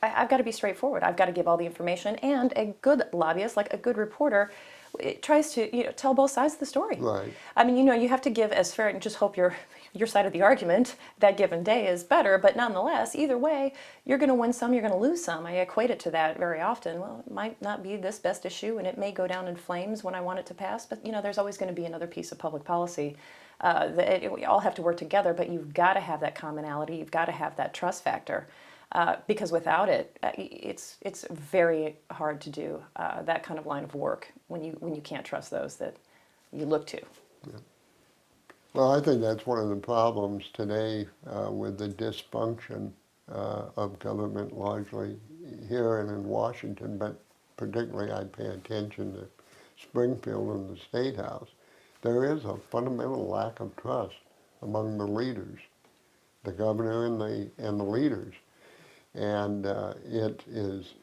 I've got to be straightforward. I've got to give all the information. And a good lobbyist, like a good reporter, it tries to tell both sides of the story. Right. I mean, you have to give as fair, and just hope your side of the argument that given day is better. But nonetheless, either way, you're going to win some, you're going to lose some. I equate it to that very often. Well, it might not be this best issue, and it may go down in flames when I want it to pass. But there's always going to be another piece of public policy. We all have to work together, but you've got to have that commonality. You've got to have that trust factor. Because without it, it's very hard to do that kind of line of work when you can't trust those that you look to. Yeah. Well, I think that's one of the problems today with the dysfunction of government, largely here and in Washington, but particularly I pay attention to Springfield and the State House. There is a fundamental lack of trust among the leaders, the governor and the leaders. And it is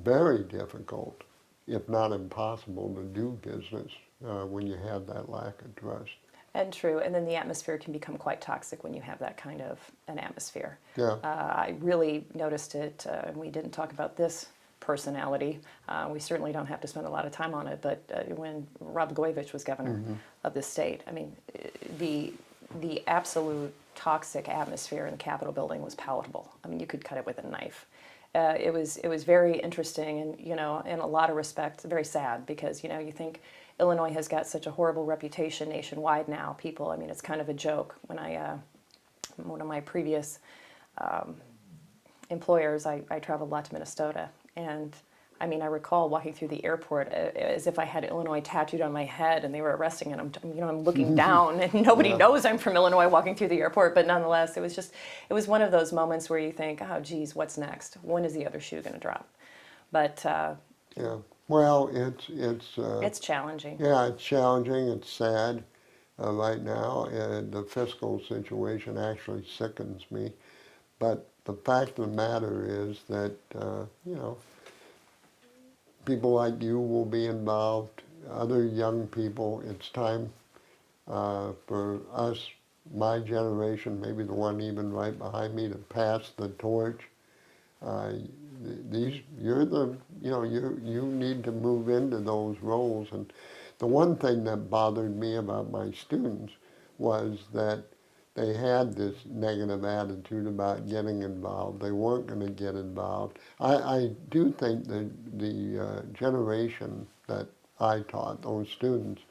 very difficult, if not impossible, to do business when you have that lack of trust. And true, and then the atmosphere can become quite toxic when you have that kind of an atmosphere. Yeah. I really noticed it, and we didn't talk about this personality. We certainly don't have to spend a lot of time on it, but when Rob Blagojevich was governor of the state, I mean, the absolute toxic atmosphere in the Capitol building was palatable. I mean, you could cut it with a knife. It was very interesting, and you know, in a lot of respects, very sad, because you know, you think Illinois has got such a horrible reputation nationwide now. People, I mean, it's kind of a joke. When one of my previous employers, I traveled a lot to Minnesota, and I mean, I recall walking through the airport as if I had Illinois tattooed on my head, and they were arresting, and I'm looking down, and nobody knows I'm from Illinois walking through the airport. But nonetheless, it was one of those moments where you think, oh, geez, what's next? When is the other shoe going to drop? But Yeah. Well, it's challenging. yeah, it's challenging. It's sad right now. The fiscal situation actually sickens me. But the fact of the matter is that you know, people like you will be involved. Other young people. It's time for us, my generation, maybe the one even right behind me, to pass the torch. You need to move into those roles. And the one thing that bothered me about my students was that they had this negative attitude about getting involved. They weren't going to get involved. I do think that the generation that I taught, those students,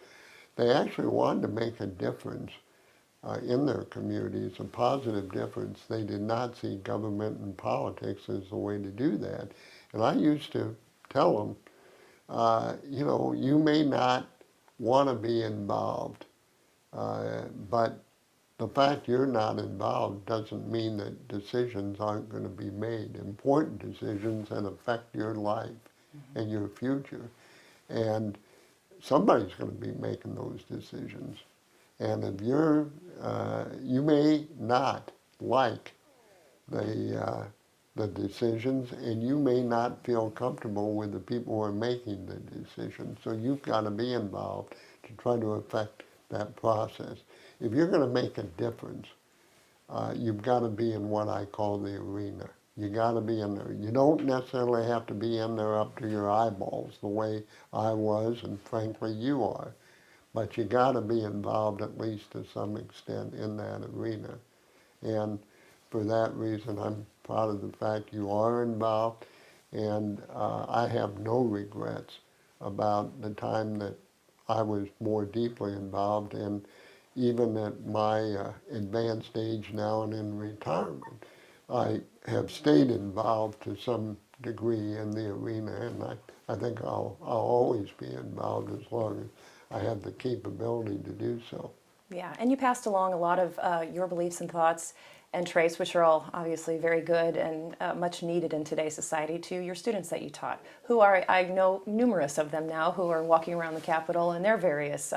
they actually wanted to make a difference in their communities, a positive difference. They did not see government and politics as the way to do that. And I used to tell them, you know, you may not want to be involved, but the fact you're not involved doesn't mean that decisions aren't going to be made, important decisions that affect your life and your future. And somebody's going to be making those decisions. And if you may not like the decisions, and you may not feel comfortable with the people who are making the decisions. So you've got to be involved to try to affect that process. If you're going to make a difference, you've got to be in what I call the arena. You got to be in there. You don't necessarily have to be in there up to your eyeballs the way I was, and frankly you are. But you got to be involved at least to some extent in that arena. And for that reason, I'm proud of the fact you are involved, and I have no regrets about the time that I was more deeply involved, and even at my advanced age now and in retirement, I have stayed involved to some degree in the arena, and I think I'll always be involved as long as I have the capability to do so. Yeah, and you passed along a lot of your beliefs and thoughts and traits, which are all obviously very good and much needed in today's society, to your students that you taught, who are, I know numerous of them now, who are walking around the Capitol in their various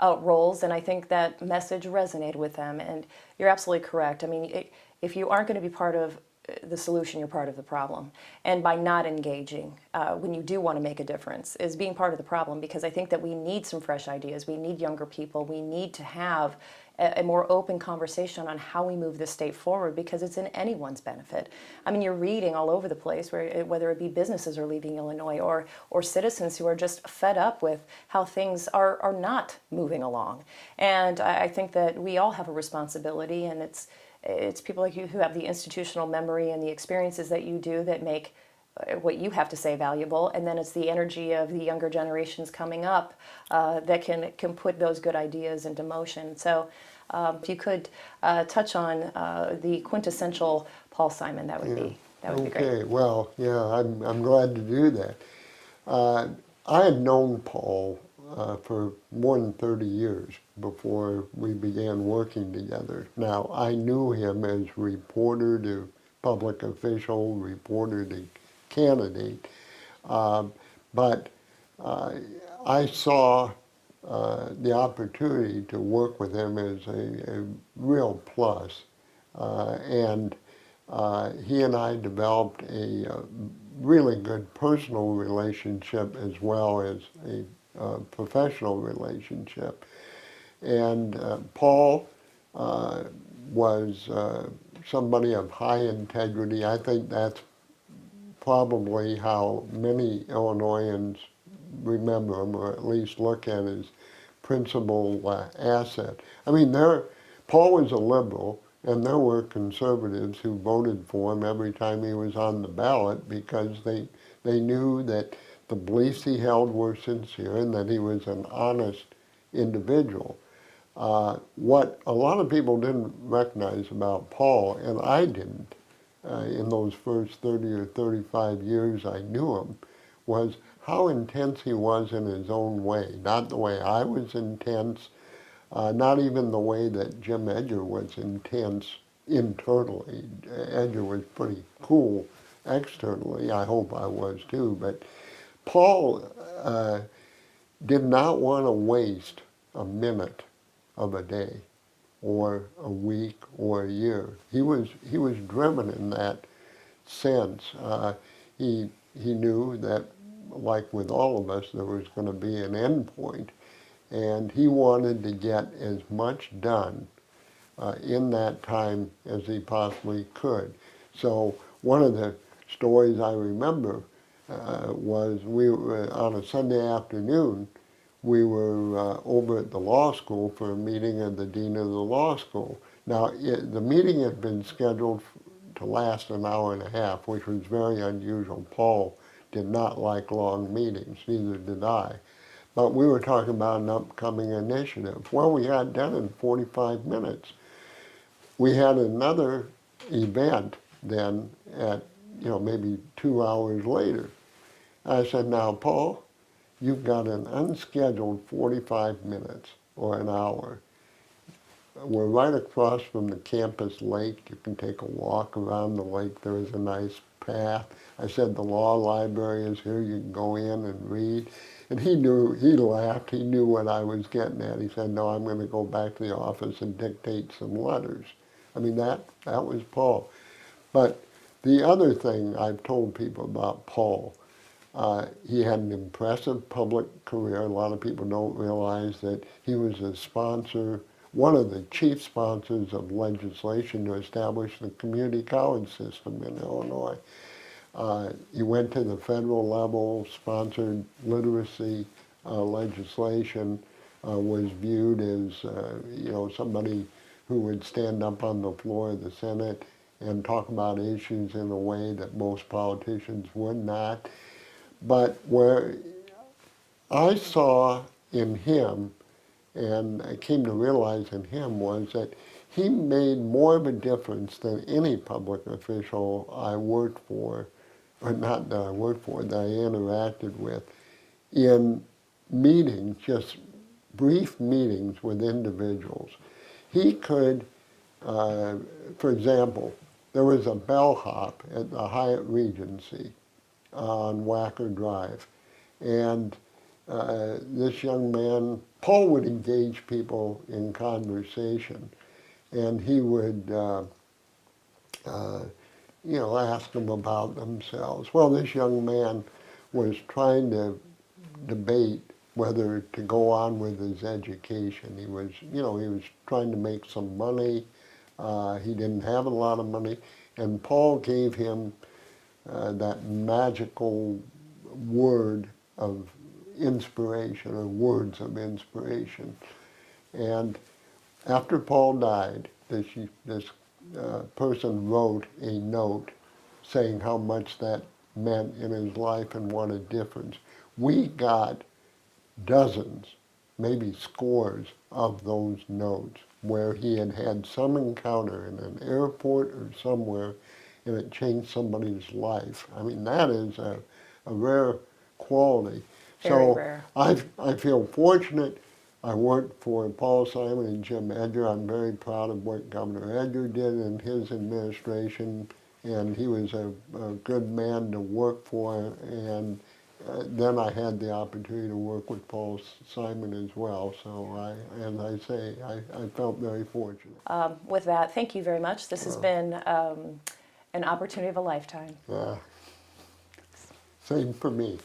roles, and I think that message resonated with them, and you're absolutely correct. I mean, if you aren't going to be part of the solution, you're part of the problem. And by not engaging, when you do want to make a difference, is being part of the problem, because I think that we need some fresh ideas. We need younger people. We need to have a more open conversation on how we move this state forward, because it's in anyone's benefit. I mean, you're reading all over the place, whether it be businesses are leaving Illinois, or citizens who are just fed up with how things are not moving along. And I think that we all have a responsibility, and it's people like you who have the institutional memory and the experiences that you do that make what you have to say valuable, and then it's the energy of the younger generations coming up that can put those good ideas into motion. So if you could touch on the quintessential Paul Simon, that would be great. Okay, well, yeah, I'm glad to do that. I had known Paul for more than 30 years before we began working together. Now, I knew him as reporter to public official, reporter to candidate, but I saw the opportunity to work with him is a real plus. And he and I developed a really good personal relationship as well as a professional relationship. And Paul was somebody of high integrity. I think that's probably how many Illinoisans remember him, or at least look at his principal asset. I mean, Paul was a liberal, and there were conservatives who voted for him every time he was on the ballot because they knew that the beliefs he held were sincere and that he was an honest individual. What a lot of people didn't recognize about Paul, and I didn't, in those first 30 or 35 years I knew him, was how intense he was in his own way. Not the way I was intense, not even the way that Jim Edgar was intense internally. Edgar was pretty cool externally. I hope I was too. But Paul did not want to waste a minute of a day or a week or a year. He was driven in that sense. He knew that, like with all of us, there was going to be an end point, and he wanted to get as much done in that time as he possibly could. So one of the stories I remember was we were on a Sunday afternoon. We were over at the law school for a meeting of the dean of the law school. Now, the meeting had been scheduled to last an hour and a half, which was very unusual. Paul did not like long meetings, neither did I. But we were talking about an upcoming initiative. Well, we got done in 45 minutes. We had another event then at, maybe 2 hours later. I said, now, Paul, you've got an unscheduled 45 minutes or an hour. We're right across from the campus lake. You can take a walk around the lake. There is a nice path. I said, the law library is here. You can go in and read. And he laughed. He knew what I was getting at. He said, no, I'm going to go back to the office and dictate some letters. I mean, that was Paul. But the other thing I've told people about Paul, he had an impressive public career. A lot of people don't realize that he was a sponsor, one of the chief sponsors of legislation to establish the community college system in Illinois. He went to the federal level, sponsored literacy legislation, was viewed as somebody who would stand up on the floor of the Senate and talk about issues in a way that most politicians would not. But where I saw in him, and I came to realize in him, was that he made more of a difference than any public official I worked for, or not that I worked for, that I interacted with, in meetings, just brief meetings with individuals. He could, for example, there was a bellhop at the Hyatt Regency on Wacker Drive. And this young man, Paul would engage people in conversation, and he would, ask them about themselves. Well, this young man was trying to debate whether to go on with his education. He was trying to make some money. He didn't have a lot of money, and Paul gave him that magical word of inspiration, or words of inspiration. And after Paul died, this person wrote a note saying how much that meant in his life and what a difference. We got dozens, maybe scores of those notes where he had had some encounter in an airport or somewhere, and it changed somebody's life. I mean, that is a rare quality. Very rare. I feel fortunate. I worked for Paul Simon and Jim Edgar. I'm very proud of what Governor Edgar did in his administration, and he was a good man to work for, and then I had the opportunity to work with Paul Simon as well. So as I say, I felt very fortunate. With that, thank you very much. This has been an opportunity of a lifetime. Same for me.